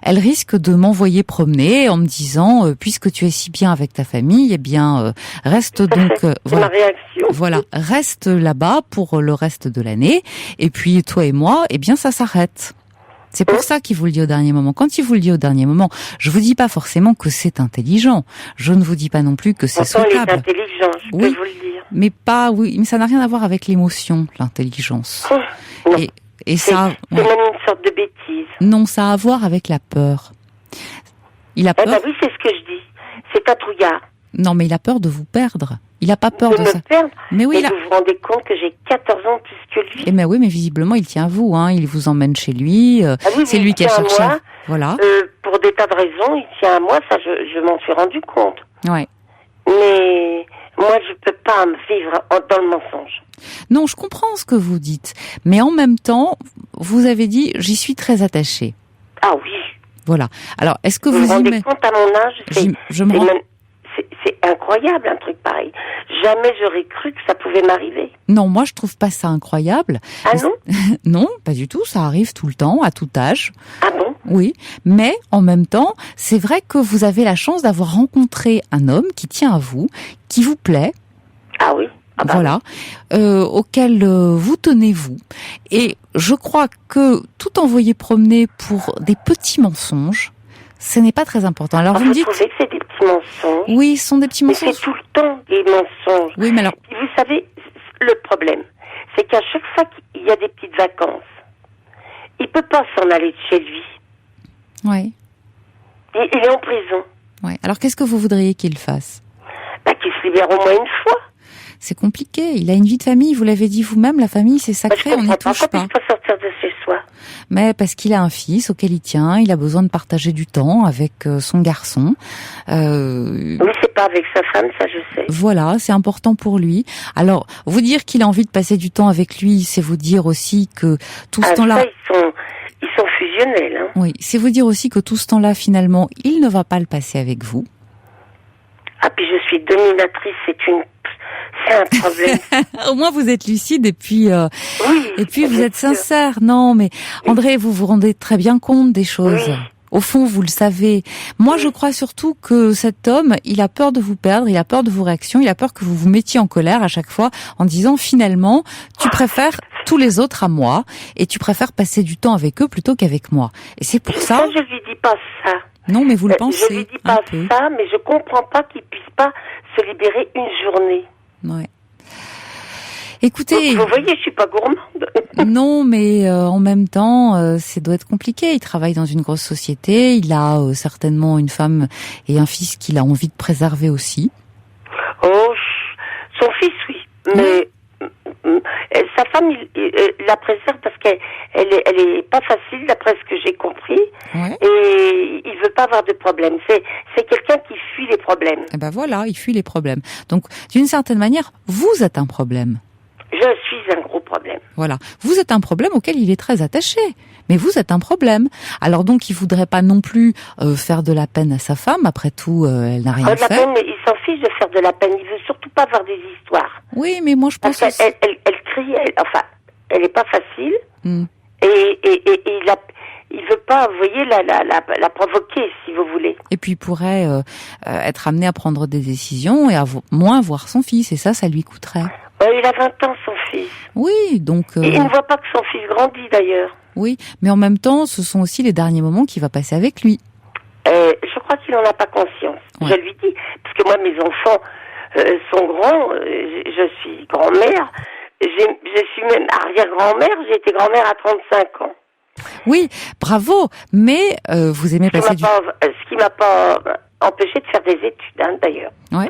elle risque de m'envoyer promener en me disant puisque tu es si bien avec ta famille, eh bien reste donc ma réaction. Voilà, reste là-bas pour le reste de l'année et puis toi et moi, eh bien ça s'arrête. C'est pour ça qu'il vous le dit au dernier moment. Quand il vous le dit au dernier moment, je vous dis pas forcément que c'est intelligent. Je ne vous dis pas non plus que c'est souhaitable. Il est intelligent, je peux vous le dire. Mais ça n'a rien à voir avec l'émotion, l'intelligence. Non. Et ça. C'est même une sorte de bêtise. Non, ça a à voir avec la peur. Il a peur. Oui, c'est ce que je dis. C'est un trouillard. Non, mais il a peur de vous perdre. Il n'a pas peur de ça. Perdre. Mais oui, vous vous rendez compte que j'ai 14 ans plus que lui. Eh ben oui, mais visiblement, il tient à vous. Il vous emmène chez lui. C'est lui qui a cherché. Voilà. Pour des tas de raisons, il tient à moi. Ça, je m'en suis rendu compte. Ouais. Mais moi, je peux pas me vivre dans le mensonge. Non, je comprends ce que vous dites. Mais en même temps, vous avez dit, j'y suis très attachée. Ah oui. Voilà. Alors, est-ce que vous vous rendez compte à mon âge? C'est incroyable, un truc pareil. Jamais j'aurais cru que ça pouvait m'arriver. Non, moi je trouve pas ça incroyable. Ah non? Non, pas du tout. Ça arrive tout le temps, à tout âge. Ah bon? Oui, mais en même temps, c'est vrai que vous avez la chance d'avoir rencontré un homme qui tient à vous, qui vous plaît. Ah oui. Voilà, auquel vous tenez vous. Et je crois que tout envoyer promener pour des petits mensonges, ce n'est pas très important. Alors vous me dites. Vous trouvez que c'est des petits mensonges? Oui, ce sont des petits mensonges. Mais c'est tout le temps des mensonges. Oui, mais alors. Et vous savez, le problème, c'est qu'à chaque fois qu'il y a des petites vacances, il peut pas s'en aller de chez lui. Oui. Il est en prison. Oui. Alors qu'est-ce que vous voudriez qu'il fasse? Qu'il se libère au moins une fois. C'est compliqué. Il a une vie de famille. Vous l'avez dit vous-même, la famille, c'est sacré. On n'y touche pas. Il peut sortir de chez soi. Mais parce qu'il a un fils auquel il tient, il a besoin de partager du temps avec son garçon. Oui, c'est pas avec sa femme, ça je sais. Voilà, c'est important pour lui. Alors, vous dire qu'il a envie de passer du temps avec lui, c'est vous dire aussi que tout ce temps-là... Ils sont fusionnels. Hein. Oui, c'est vous dire aussi que tout ce temps-là, finalement, il ne va pas le passer avec vous. Ah, puis je suis dominatrice, c'est un problème. Au moins vous êtes lucide et puis oui, vous êtes sincère. Non, mais André, vous vous rendez très bien compte des choses. Oui. Au fond, vous le savez. Moi, je crois surtout que cet homme, il a peur de vous perdre, il a peur de vos réactions, il a peur que vous vous mettiez en colère à chaque fois en disant finalement, tu préfères tous les autres à moi et tu préfères passer du temps avec eux plutôt qu'avec moi. Et c'est pour ça. Je lui dis pas ça. Non, mais vous le pensez. Je lui dis pas ça, mais je comprends pas qu'il puisse pas se libérer une journée. Ouais. Écoutez... Vous voyez, je suis pas gourmande. Non, mais en même temps, ça doit être compliqué. Il travaille dans une grosse société, il a certainement une femme et un fils qu'il a envie de préserver aussi. Oh, son fils, oui. Mais sa femme, il la préserve parce qu'elle est pas facile, d'après ce que j'ai compris. Ouais. Et il veut pas avoir de problème. C'est quelqu'un qui fuit les problèmes. Et ben voilà, il fuit les problèmes. Donc, d'une certaine manière, vous êtes un problème. Je suis un gros problème. Voilà. Vous êtes un problème auquel il est très attaché. Mais vous êtes un problème. Alors donc, il voudrait pas non plus faire de la peine à sa femme. Après tout, elle n'a rien fait. Peine, il s'en fiche de faire de la peine. Il veut surtout pas avoir des histoires. Oui, mais moi je pense parce qu'elle crie. Elle est pas facile. Et il veut pas, vous voyez, la provoquer, si vous voulez. Et puis il pourrait être amené à prendre des décisions et à moins voir son fils. Et ça lui coûterait. Il a 20 ans, son fils. Oui, donc... Et il ne voit pas que son fils grandit, d'ailleurs. Oui, mais en même temps, ce sont aussi les derniers moments qu'il va passer avec lui. Je crois qu'il n'en a pas conscience. Ouais. Je lui dis, parce que moi, mes enfants sont grands, je suis grand-mère, je suis même arrière-grand-mère, j'ai été grand-mère à 35 ans. Oui, bravo, mais vous aimez passer ce qui m'a pas empêché de faire des études, d'ailleurs. Ouais.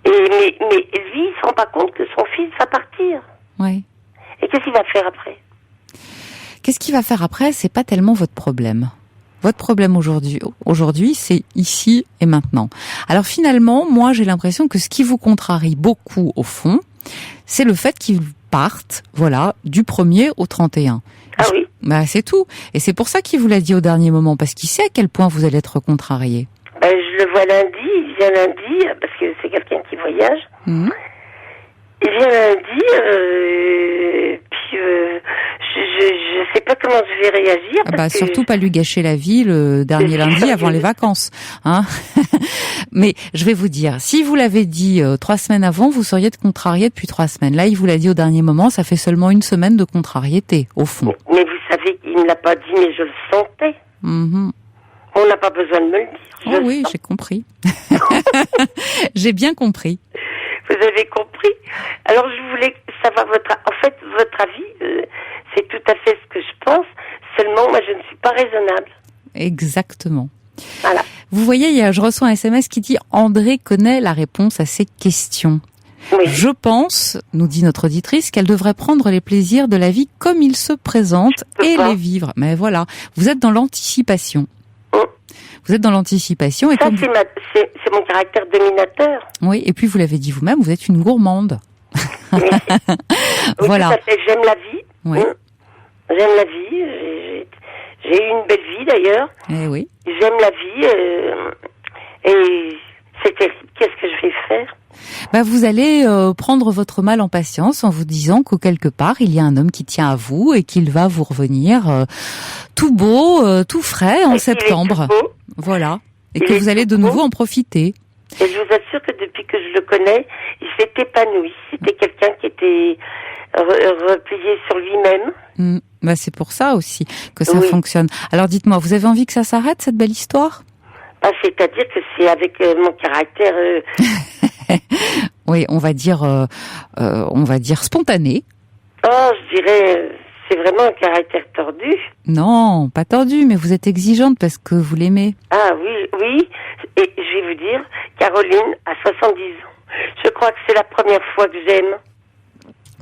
Mais lui, il se rend pas compte que son fils va partir. Oui. Et qu'est-ce qu'il va faire après? Qu'est-ce qu'il va faire après? C'est pas tellement votre problème. Votre problème aujourd'hui, c'est ici et maintenant. Alors finalement, moi, j'ai l'impression que ce qui vous contrarie beaucoup, au fond, c'est le fait qu'il parte, voilà, du 1er au 31. Ah oui? Bah, c'est tout. Et c'est pour ça qu'il vous l'a dit au dernier moment, parce qu'il sait à quel point vous allez être contrarié. Je le vois lundi, il vient lundi, parce que c'est quelqu'un qui voyage. Il vient lundi, puis je sais pas comment je vais réagir. Surtout pas lui gâcher la vie le dernier lundi avant les vacances, hein. Mais je vais vous dire, si vous l'avez dit 3 semaines avant, vous seriez contrarié depuis 3 semaines. Là, il vous l'a dit au dernier moment, ça fait seulement 1 semaine de contrariété, au fond. Mais vous savez, il ne l'a pas dit, mais je le sentais. On n'a pas besoin de me le dire. Oui, j'ai compris. J'ai bien compris. Vous avez compris. Alors, je voulais savoir votre avis. C'est tout à fait ce que je pense. Seulement, moi, je ne suis pas raisonnable. Exactement. Voilà. Vous voyez, je reçois un SMS qui dit « André connaît la réponse à ces questions ». Oui. Je pense, nous dit notre auditrice, qu'elle devrait prendre les plaisirs de la vie comme ils se présentent et les vivre. Mais voilà, vous êtes dans l'anticipation. Vous êtes dans l'anticipation. Et ça, c'est mon caractère dominateur. Oui, et puis vous l'avez dit vous-même, vous êtes une gourmande. Oui. Voilà. Tout à fait, j'aime la vie. Oui. J'aime la vie. J'ai eu une belle vie d'ailleurs. Eh oui. J'aime la vie. Et c'est terrible. Qu'est-ce que je vais faire? Vous allez prendre votre mal en patience en vous disant qu'au quelque part, il y a un homme qui tient à vous et qu'il va vous revenir tout beau, tout frais en septembre. Voilà. Et que vous allez de nouveau en profiter. Et je vous assure que depuis que je le connais, il s'est épanoui. C'était quelqu'un qui était replié sur lui-même. C'est pour ça aussi que ça fonctionne. Alors dites-moi, vous avez envie que ça s'arrête, cette belle histoire? C'est-à-dire que c'est avec mon caractère... Oui, on va dire spontané. Oh, je dirais, c'est vraiment un caractère tordu. Non, pas tordu, mais vous êtes exigeante parce que vous l'aimez. Ah oui. Et je vais vous dire, Caroline a 70 ans. Je crois que c'est la première fois que j'aime.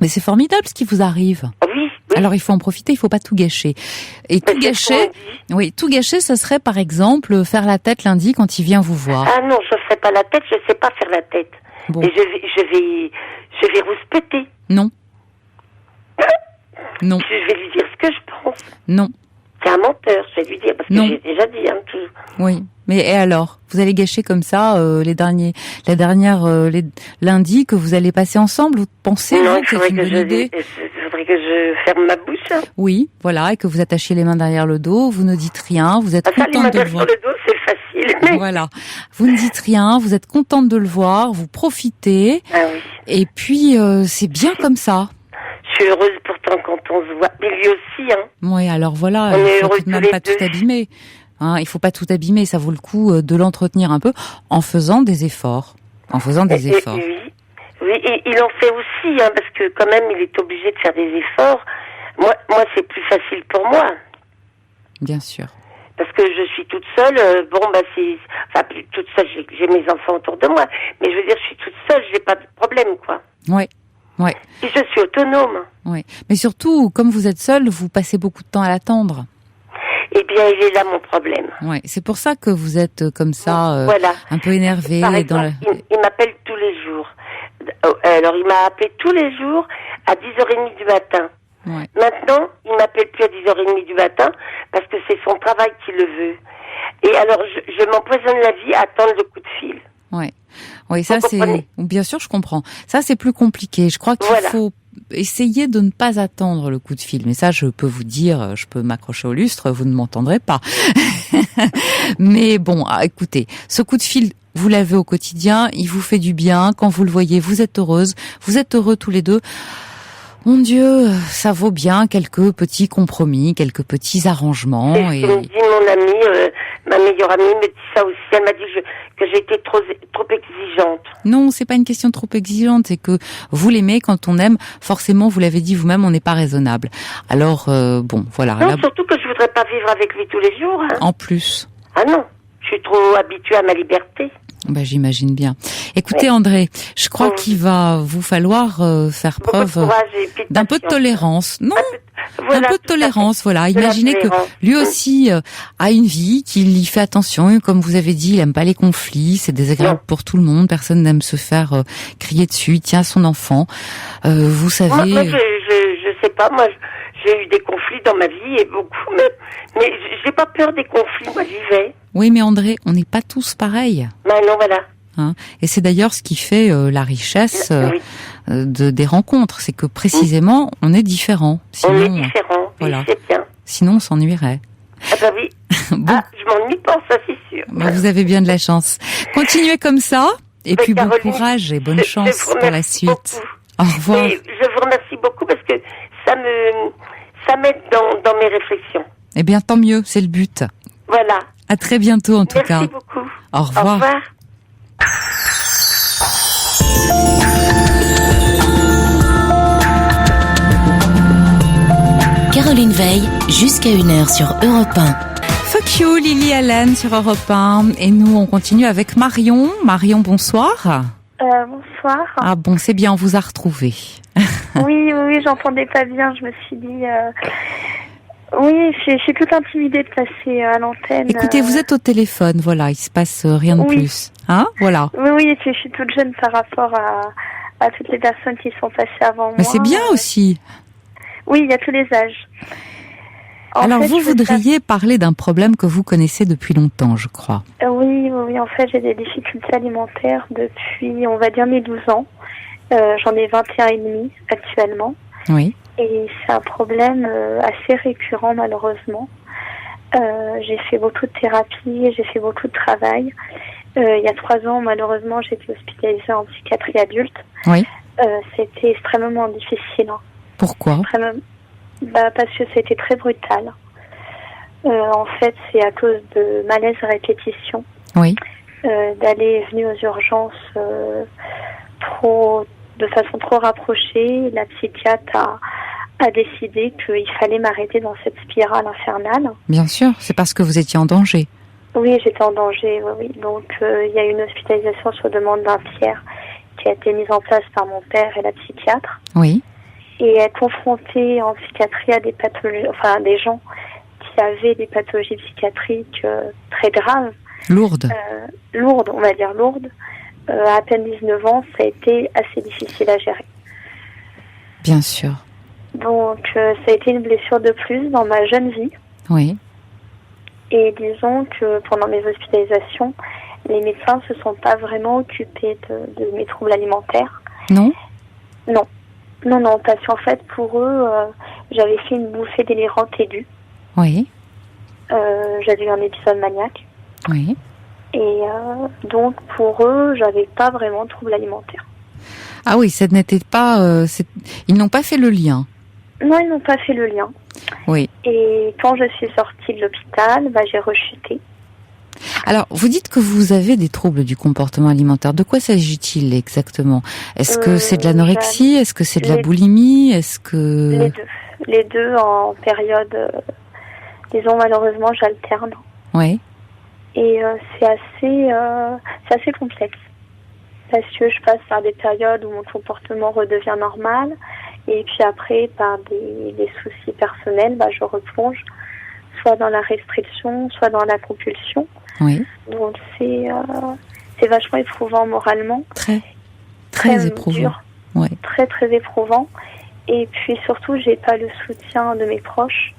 Mais c'est formidable ce qui vous arrive. Oui. Alors il faut en profiter, il faut pas tout gâcher. Et tout gâcher, ça serait par exemple faire la tête lundi quand il vient vous voir. Ah non, je ferai pas la tête, je sais pas faire la tête. Bon. Et je vais rouspéter. Non. Non. Je vais lui dire ce que je pense. Non. C'est un menteur, je vais lui dire, parce que j'ai déjà dit, tout. Oui. Mais et alors? Vous allez gâcher comme ça les lundis que vous allez passer ensemble? Vous pensez que c'est une bonne idée? Il faudrait que je ferme ma bouche. Oui, voilà, et que vous attachiez les mains derrière le dos, vous ne dites rien, vous êtes contente de le voir. Les mains derrière le dos, c'est facile. Voilà. Vous ne dites rien, vous êtes contente de le voir, vous profitez. Ah oui. Et puis, c'est bien comme ça. Je suis heureuse pourtant quand on se voit. Mais lui aussi, Oui, alors voilà, il faut tout de même pas tout abîmer. Il faut pas tout abîmer, ça vaut le coup de l'entretenir un peu en faisant des efforts. Oui. Oui, et il en fait aussi, hein, parce que quand même, il est obligé de faire des efforts. Moi, c'est plus facile pour moi. Bien sûr. Parce que je suis toute seule, plus toute seule, j'ai mes enfants autour de moi. Mais je veux dire, je suis toute seule, j'ai pas de problème, quoi. Ouais. Ouais. Et je suis autonome. Ouais. Mais surtout, comme vous êtes seule, vous passez beaucoup de temps à l'attendre. Eh bien, il est là mon problème. Ouais. C'est pour ça que vous êtes comme ça, voilà. Un peu énervée. Par exemple, il m'appelle tous les jours. Alors, il m'a appelé tous les jours à 10h30 du matin. Ouais. Maintenant, il m'appelle plus à 10h30 du matin parce que c'est son travail qui le veut. Et alors, je m'empoisonne la vie à attendre le coup de fil. Ouais. Oui, ça c'est... Bien sûr, je comprends. Ça, c'est plus compliqué. Je crois qu'il faut essayer de ne pas attendre le coup de fil. Mais ça, je peux vous dire, je peux m'accrocher au lustre, vous ne m'entendrez pas. Mais bon, écoutez, ce coup de fil, vous l'avez au quotidien, il vous fait du bien. Quand vous le voyez, vous êtes heureuse. Vous êtes heureux tous les deux. Mon Dieu, ça vaut bien quelques petits compromis, quelques petits arrangements. Et me dit mon amie, ma meilleure amie me dit ça aussi. Elle m'a dit que j'étais trop exigeante. Non, c'est pas une question trop exigeante, c'est que vous l'aimez. Quand on aime, forcément, vous l'avez dit vous-même, on n'est pas raisonnable. Alors, bon, voilà. Non, surtout que je voudrais pas vivre avec lui tous les jours. Hein. En plus. Ah non, je suis trop habituée à ma liberté. Bah, j'imagine bien. Écoutez, André, je crois qu'il va vous falloir faire preuve d'un peu de tolérance. Non, un peu de tolérance, voilà. Imaginez que lui aussi a une vie, qu'il y fait attention. Comme vous avez dit, il aime pas les conflits, c'est désagréable pour tout le monde. Personne n'aime se faire crier dessus. Il tient son enfant. Vous savez... Moi, je sais pas, moi... J'ai eu des conflits dans ma vie et beaucoup, mais j'ai pas peur des conflits, moi j'y vais. Oui, mais André, on n'est pas tous pareils. Ben non, voilà. Hein, et c'est d'ailleurs ce qui fait la richesse des rencontres, c'est que précisément on est différents. Sinon, on est différents, voilà. C'est bien. Sinon on s'ennuierait. Ah bah oui. Bon. Ah, je m'ennuie pas, ça c'est sûr. Bah, vous avez bien de la chance. Continuez comme ça, et puis Caroline, bon courage et bonne chance pour la suite. Beaucoup. Au revoir. Et je vous remercie beaucoup parce que ça m'aide dans mes réflexions. Eh bien, tant mieux, c'est le but. Voilà. À très bientôt, en tout cas. Merci beaucoup. Au revoir. Au revoir. Caroline Veil, jusqu'à 1h sur Europe 1. Fuck you, Lily Allen sur Europe 1. Et nous, on continue avec Marion. Marion, bonsoir. Bonsoir. Ah bon, c'est bien, on vous a retrouvé. Oui, j'entendais pas bien, je me suis dit... Oui, je suis toute intimidée de passer à l'antenne. Écoutez, vous êtes au téléphone, voilà, il se passe rien de plus. Hein, voilà. Oui, je suis toute jeune par rapport à toutes les personnes qui sont passées avant moi. Mais c'est bien aussi. Oui, il y a tous les âges. Alors, vous voudriez parler d'un problème que vous connaissez depuis longtemps, je crois. Oui, en fait, j'ai des difficultés alimentaires depuis, on va dire, mes 12 ans. J'en ai 21 et demi actuellement. Oui. Et c'est un problème assez récurrent, malheureusement. J'ai fait beaucoup de thérapie, j'ai fait beaucoup de travail. Il y a 3 ans, malheureusement, j'ai été hospitalisée en psychiatrie adulte. Oui. C'était extrêmement difficile. Hein. Pourquoi ? Parce que c'était très brutal. En fait, c'est à cause de malaise à répétition. Oui. D'aller et venir aux urgences de façon trop rapprochée. La psychiatre a décidé qu'il fallait m'arrêter dans cette spirale infernale. Bien sûr, c'est parce que vous étiez en danger. Oui, j'étais en danger, oui. Donc, il y a eu une hospitalisation sur demande d'un tiers qui a été mise en place par mon père et la psychiatre. Oui. Et être confrontée en psychiatrie à des pathologies, enfin, des gens qui avaient des pathologies psychiatriques très graves. Lourdes. Lourdes, on va dire lourdes. À peine 19 ans, ça a été assez difficile à gérer. Bien sûr. Donc, ça a été une blessure de plus dans ma jeune vie. Oui. Et disons que pendant mes hospitalisations, les médecins ne se sont pas vraiment occupés de mes troubles alimentaires. Non ? Non, parce qu'en fait, pour eux, j'avais fait une bouffée délirante aiguë. Oui. J'avais eu un épisode maniaque. Oui. Et donc, pour eux, j'avais pas vraiment de troubles alimentaires. Ah oui, ça n'était pas... Ils n'ont pas fait le lien. Non, ils n'ont pas fait le lien. Oui. Et quand je suis sortie de l'hôpital, j'ai rechuté. Alors, vous dites que vous avez des troubles du comportement alimentaire. De quoi s'agit-il exactement? Est-ce que c'est de l'anorexie? Est-ce que c'est de la boulimie? Est-ce que... Les deux en période... disons, malheureusement, j'alterne. Oui. Et c'est assez complexe. Parce que je passe par des périodes où mon comportement redevient normal. Et puis après, par des soucis personnels, je replonge soit dans la restriction, soit dans la compulsion. Oui. Donc c'est vachement éprouvant moralement. Très éprouvant. Dur, ouais. Très éprouvant. Et puis surtout, j'ai pas le soutien de mes proches.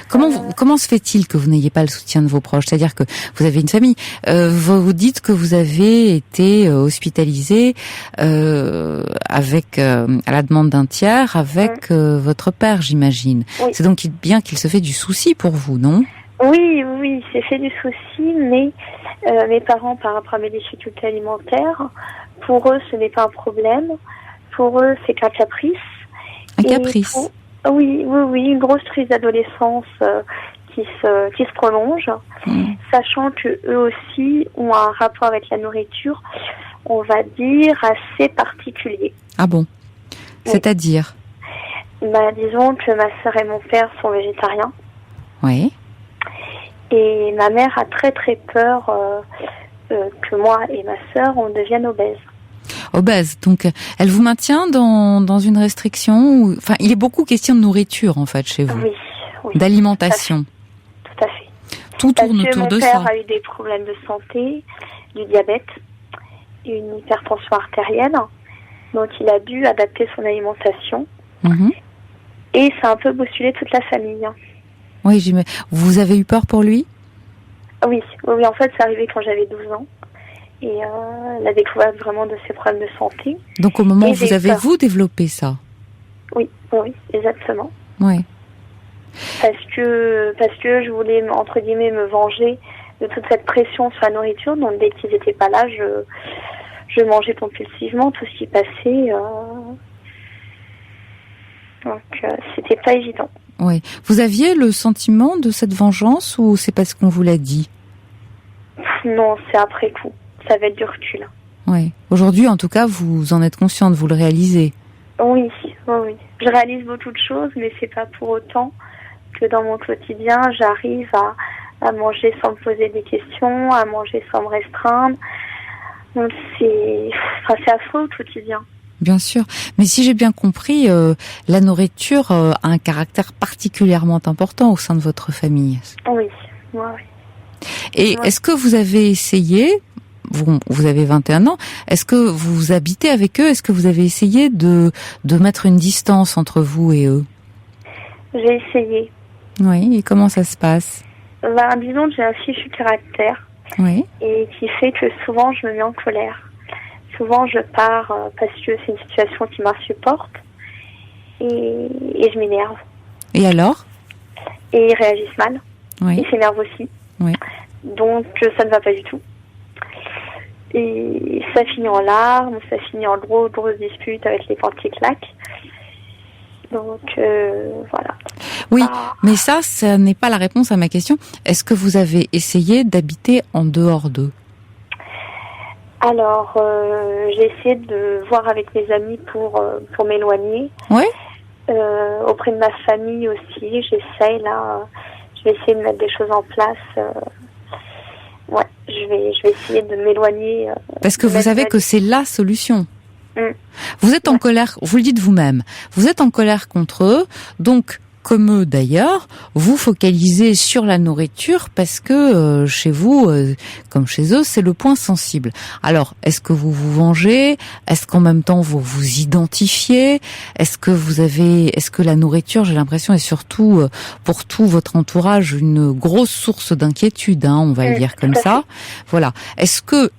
Comment se fait-il que vous n'ayez pas le soutien de vos proches? C'est-à-dire que vous avez une famille. Vous dites que vous avez été hospitalisé avec à la demande d'un tiers avec votre père, j'imagine. Oui. C'est donc bien qu'il se fait du souci pour vous, non? Oui, c'est fait du souci, mais mes parents, par rapport à mes difficultés alimentaires, pour eux, ce n'est pas un problème. Pour eux, c'est qu'un caprice. Un caprice. Oui, une grosse crise d'adolescence qui se prolonge, sachant que eux aussi ont un rapport avec la nourriture, on va dire, assez particulier. Ah bon? Oui. C'est-à-dire? Disons que ma sœur et mon père sont végétariens. Oui. Et ma mère a très peur que moi et ma sœur, on devienne obèses. Obèse, donc elle vous maintient dans une restriction ou... Enfin, il est beaucoup question de nourriture en fait chez vous. Oui. D'alimentation. Tout à fait. Tout tourne autour de ça. Mon père a eu des problèmes de santé, du diabète, une hypertension artérielle, donc il a dû adapter son alimentation. Et ça a un peu bousculé toute la famille. Oui, vous avez eu peur pour lui? Oui, en fait c'est arrivé quand j'avais 12 ans. Et la découverte vraiment de ses problèmes de santé. Donc au moment où vous avez développé ça? Oui, exactement. Oui. Parce que je voulais, entre guillemets, me venger de toute cette pression sur la nourriture. Donc dès qu'ils n'étaient pas là, je mangeais compulsivement tout ce qui passait. Donc c'était pas évident. Oui. Vous aviez le sentiment de cette vengeance ou c'est parce qu'on vous l'a dit? Non, c'est après coup. Ça va être du recul. Oui. Aujourd'hui, en tout cas, vous en êtes consciente, vous le réalisez. Oui. Je réalise beaucoup de choses, mais c'est pas pour autant que dans mon quotidien, j'arrive à manger sans me poser des questions, à manger sans me restreindre. Donc c'est affreux au quotidien. Bien sûr. Mais si j'ai bien compris, la nourriture a un caractère particulièrement important au sein de votre famille. Oui. Et est-ce que vous avez essayé, vous avez 21 ans, est-ce que vous habitez avec eux? Est-ce que vous avez essayé de mettre une distance entre vous et eux? J'ai essayé. Oui, et comment ça se passe? Disons que j'ai un fichu caractère. Oui. Et qui fait que souvent je me mets en colère. Souvent je pars parce que c'est une situation qui m'insupporte et je m'énerve. Et alors? Et ils réagissent mal. Oui. Ils s'énervent aussi. Oui. Donc ça ne va pas du tout. Et ça finit en larmes, ça finit en grosse dispute avec les portes qui claquent. Donc voilà. Oui, mais ça n'est pas la réponse à ma question. Est-ce que vous avez essayé d'habiter en dehors d'eux? Alors, j'ai essayé de voir avec mes amis pour m'éloigner. Oui. Auprès de ma famille aussi, j'essaye là. Je vais essayer de mettre des choses en place. Je vais essayer de m'éloigner. Parce que vous savez que c'est la solution. Vous êtes en colère, vous le dites vous-même, vous êtes en colère contre eux, donc comme eux d'ailleurs, vous focalisez sur la nourriture parce que chez vous, comme chez eux, c'est le point sensible. Alors, est-ce que vous vous vengez? Est-ce qu'en même temps vous vous identifiez? Est-ce que la nourriture, j'ai l'impression, est surtout pour tout votre entourage une grosse source d'inquiétude, on va le dire comme ça. Voilà. Est-ce que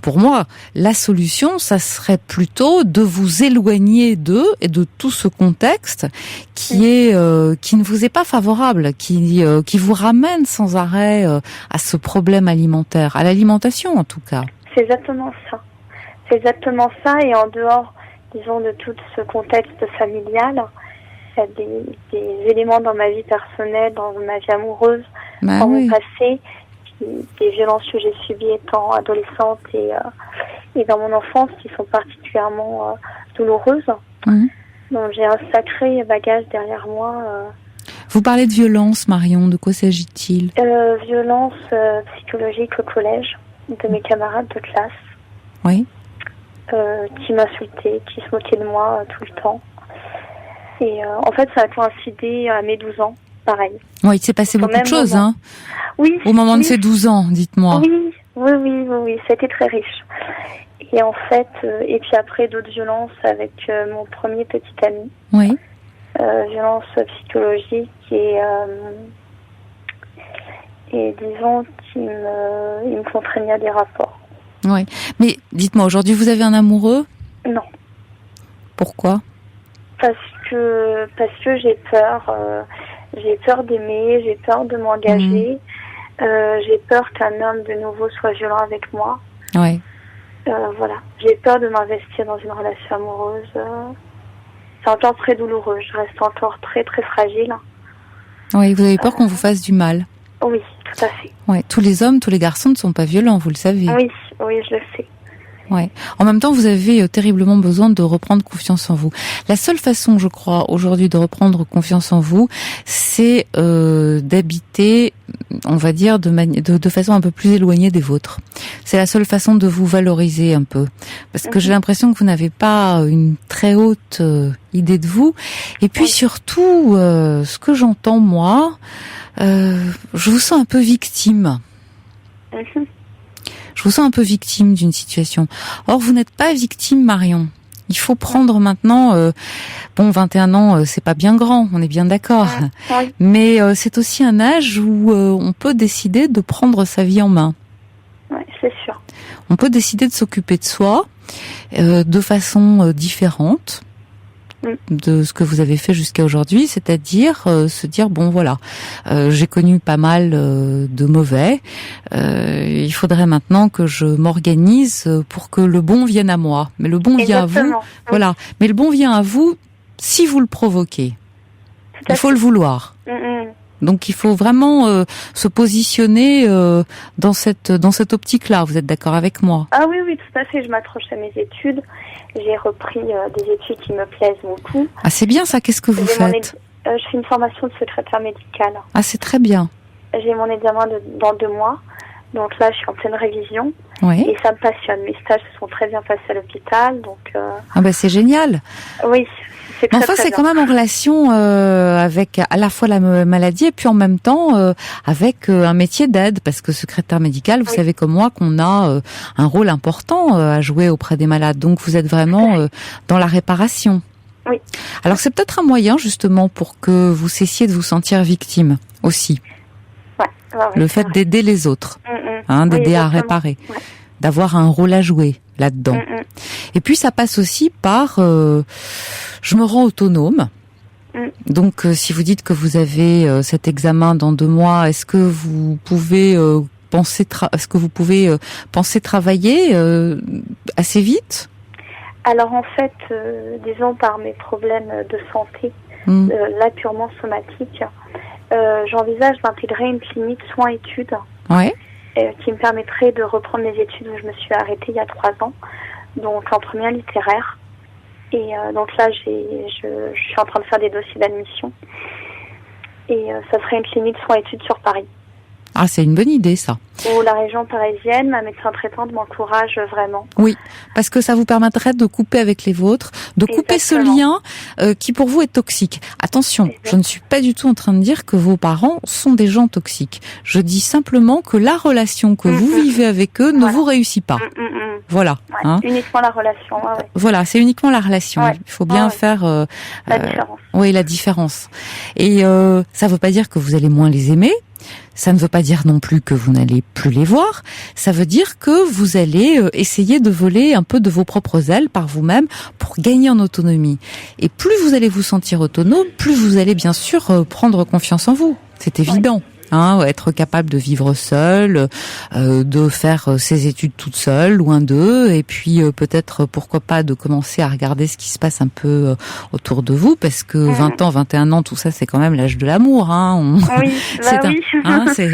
pour moi, la solution, ça serait plutôt de vous éloigner d'eux et de tout ce contexte qui ne vous est pas favorable, qui vous ramène sans arrêt à ce problème alimentaire, à l'alimentation en tout cas. C'est exactement ça. Et en dehors, disons, de tout ce contexte familial, il y a des éléments dans ma vie personnelle, dans ma vie amoureuse, dans mon passé, des violences que j'ai subies étant adolescente et dans mon enfance qui sont particulièrement douloureuses. Donc j'ai un sacré bagage derrière moi. Vous parlez de violence, Marion, de quoi s'agit-il? Violence psychologique au collège, de mes camarades de classe. Oui. Qui m'insultaient, qui se moquaient de moi tout le temps. Et en fait, ça a coïncidé à mes 12 ans, pareil. Oui, il s'est passé beaucoup de choses, moment. hein. Oui. Au moment de ces 12 ans, dites-moi. Oui, c'était très riche. Et en fait, et puis après d'autres violences avec mon premier petit ami. Oui. Violence psychologique et disons qu'il me contraignait à des rapports. Oui. Mais dites-moi, aujourd'hui, vous avez un amoureux? Non. Pourquoi? Parce que j'ai peur. J'ai peur d'aimer, j'ai peur de m'engager. J'ai peur qu'un homme de nouveau soit violent avec moi. Oui. Voilà. J'ai peur de m'investir dans une relation amoureuse. C'est encore très douloureux. Je reste encore très, très fragile. Oui, vous avez peur qu'on vous fasse du mal. Oui, tout à fait. Ouais, tous les hommes, tous les garçons ne sont pas violents, vous le savez. Oui, je le sais. Ouais. En même temps, vous avez terriblement besoin de reprendre confiance en vous. La seule façon, je crois, aujourd'hui de reprendre confiance en vous, c'est d'habiter, on va dire, de façon un peu plus éloignée des vôtres. C'est la seule façon de vous valoriser un peu. Parce que j'ai l'impression que vous n'avez pas une très haute idée de vous. Et puis surtout, ce que j'entends, moi, je vous sens un peu victime. Je vous sens un peu victime d'une situation. Or, vous n'êtes pas victime, Marion. Il faut prendre maintenant... 21 ans, c'est pas bien grand, on est bien d'accord. Mais c'est aussi un âge où on peut décider de prendre sa vie en main. Oui, c'est sûr. On peut décider de s'occuper de soi de façon différente de ce que vous avez fait jusqu'à aujourd'hui, c'est-à-dire se dire bon voilà, j'ai connu pas mal de mauvais, il faudrait maintenant que je m'organise pour que le bon vienne à moi. Mais le bon vient à vous, voilà. Mais le bon vient à vous si vous le provoquez. Il faut le vouloir. Donc il faut vraiment se positionner dans cette optique-là. Vous êtes d'accord avec moi? Ah oui, tout à fait. Je m'accroche à mes études. J'ai repris des études qui me plaisent beaucoup. Ah, c'est bien ça. Qu'est-ce que vous faites? Je fais une formation de secrétaire médicale. Ah, c'est très bien. J'ai mon examen dans 2 mois. Donc là, je suis en pleine révision. Oui. Et ça me passionne. Mes stages se sont très bien passés à l'hôpital. Donc, c'est génial. Oui. Mais enfin, c'est quand même en relation avec à la fois la maladie et puis en même temps avec un métier d'aide, parce que secrétaire médical, vous savez comme moi qu'on a un rôle important à jouer auprès des malades. Donc vous êtes vraiment dans la réparation. Oui. Alors c'est peut-être un moyen justement pour que vous cessiez de vous sentir victime aussi. Le fait d'aider les autres, d'aider à réparer, d'avoir un rôle à jouer là-dedans. Et puis ça passe aussi par je me rends autonome. Donc si vous dites que vous avez cet examen dans 2 mois, est-ce que vous pouvez penser travailler assez vite? Alors en fait, disons par mes problèmes de santé, là purement somatique, j'envisage d'intégrer une clinique soins-études. Ouais. Qui me permettrait de reprendre mes études où je me suis arrêtée il y a 3 ans, donc en première littéraire. Et donc là, je suis en train de faire des dossiers d'admission. Et ça serait une clinique soins-études sur Paris. Ah, c'est une bonne idée, ça. Ou la région parisienne, ma médecin traitante m'encourage vraiment. Oui, parce que ça vous permettrait de couper avec les vôtres, de couper ce lien qui pour vous est toxique. Attention, je ne suis pas du tout en train de dire que vos parents sont des gens toxiques. Je dis simplement que la relation que vous vivez avec eux ne vous réussit pas. Voilà. Uniquement la relation. Voilà, c'est uniquement la relation. Il faut bien faire la différence. Oui, la différence. Et ça ne veut pas dire que vous allez moins les aimer. Ça ne veut pas dire non plus que vous n'allez plus les voir. Ça veut dire que vous allez essayer de voler un peu de vos propres ailes par vous-même pour gagner en autonomie. Et plus vous allez vous sentir autonome, plus vous allez bien sûr prendre confiance en vous. C'est évident. être capable de vivre seule, de faire ses études toute seule, loin d'eux, et puis peut-être, pourquoi pas, de commencer à regarder ce qui se passe un peu autour de vous, parce que 20 ans, 21 ans, tout ça, c'est quand même l'âge de l'amour. Oui,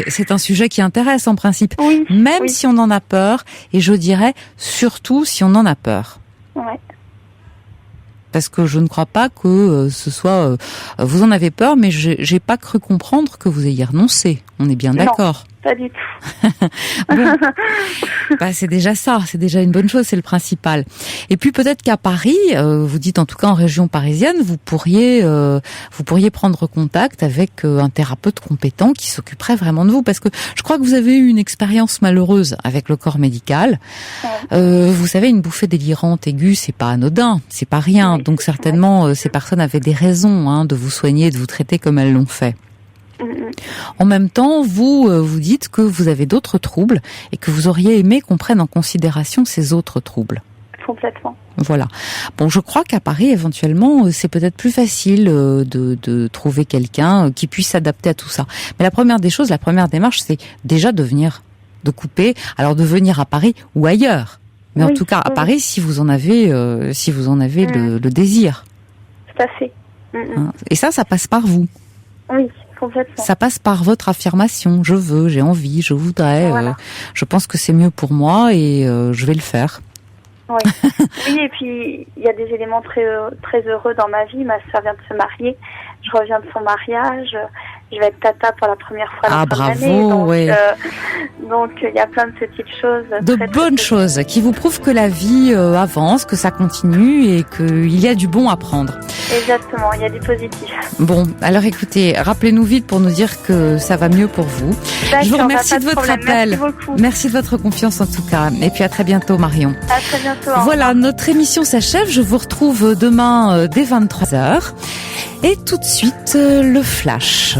c'est un sujet qui intéresse en principe, même si on en a peur, et je dirais surtout si on en a peur. Ouais. Parce que je ne crois pas que ce soit... vous en avez peur, mais j'ai pas cru comprendre que vous ayez renoncé. On est bien d'accord. Pas du tout. Bon. C'est déjà ça, c'est déjà une bonne chose, c'est le principal. Et puis peut-être qu'à Paris, vous dites en tout cas en région parisienne, vous pourriez prendre contact avec un thérapeute compétent qui s'occuperait vraiment de vous, parce que je crois que vous avez eu une expérience malheureuse avec le corps médical. Vous savez, une bouffée délirante aiguë, c'est pas anodin, c'est pas rien. Donc certainement, ces personnes avaient des raisons de vous soigner, de vous traiter comme elles l'ont fait. En même temps, vous dites que vous avez d'autres troubles et que vous auriez aimé qu'on prenne en considération ces autres troubles. Complètement. Voilà. Bon, je crois qu'à Paris, éventuellement, c'est peut-être plus facile de trouver quelqu'un qui puisse s'adapter à tout ça. Mais la première démarche, c'est déjà de couper. Alors de venir à Paris ou ailleurs. Mais en tout cas, à Paris, si vous en avez le désir. Tout à fait. Et ça passe par vous. Oui. Complètement. Ça passe par votre affirmation. Je veux, j'ai envie, je voudrais. Je pense que c'est mieux pour moi et je vais le faire. Oui. Oui, et puis il y a des éléments très très heureux dans ma vie. Ma sœur vient de se marier. Je reviens de son mariage. Je vais être tata pour la première fois dans son année. Donc il y a plein de petites choses. De bonnes choses qui vous prouvent que la vie avance, que ça continue et qu'il y a du bon à prendre. Exactement, il y a du positif. Bon, alors écoutez, rappelez-nous vite pour nous dire que ça va mieux pour vous. D'accord, je vous remercie de votre appel. Merci beaucoup. Merci de votre confiance en tout cas. Et puis à très bientôt, Marion. À très bientôt. Voilà, notre émission s'achève. Je vous retrouve demain dès 23h. Et tout de suite, le flash.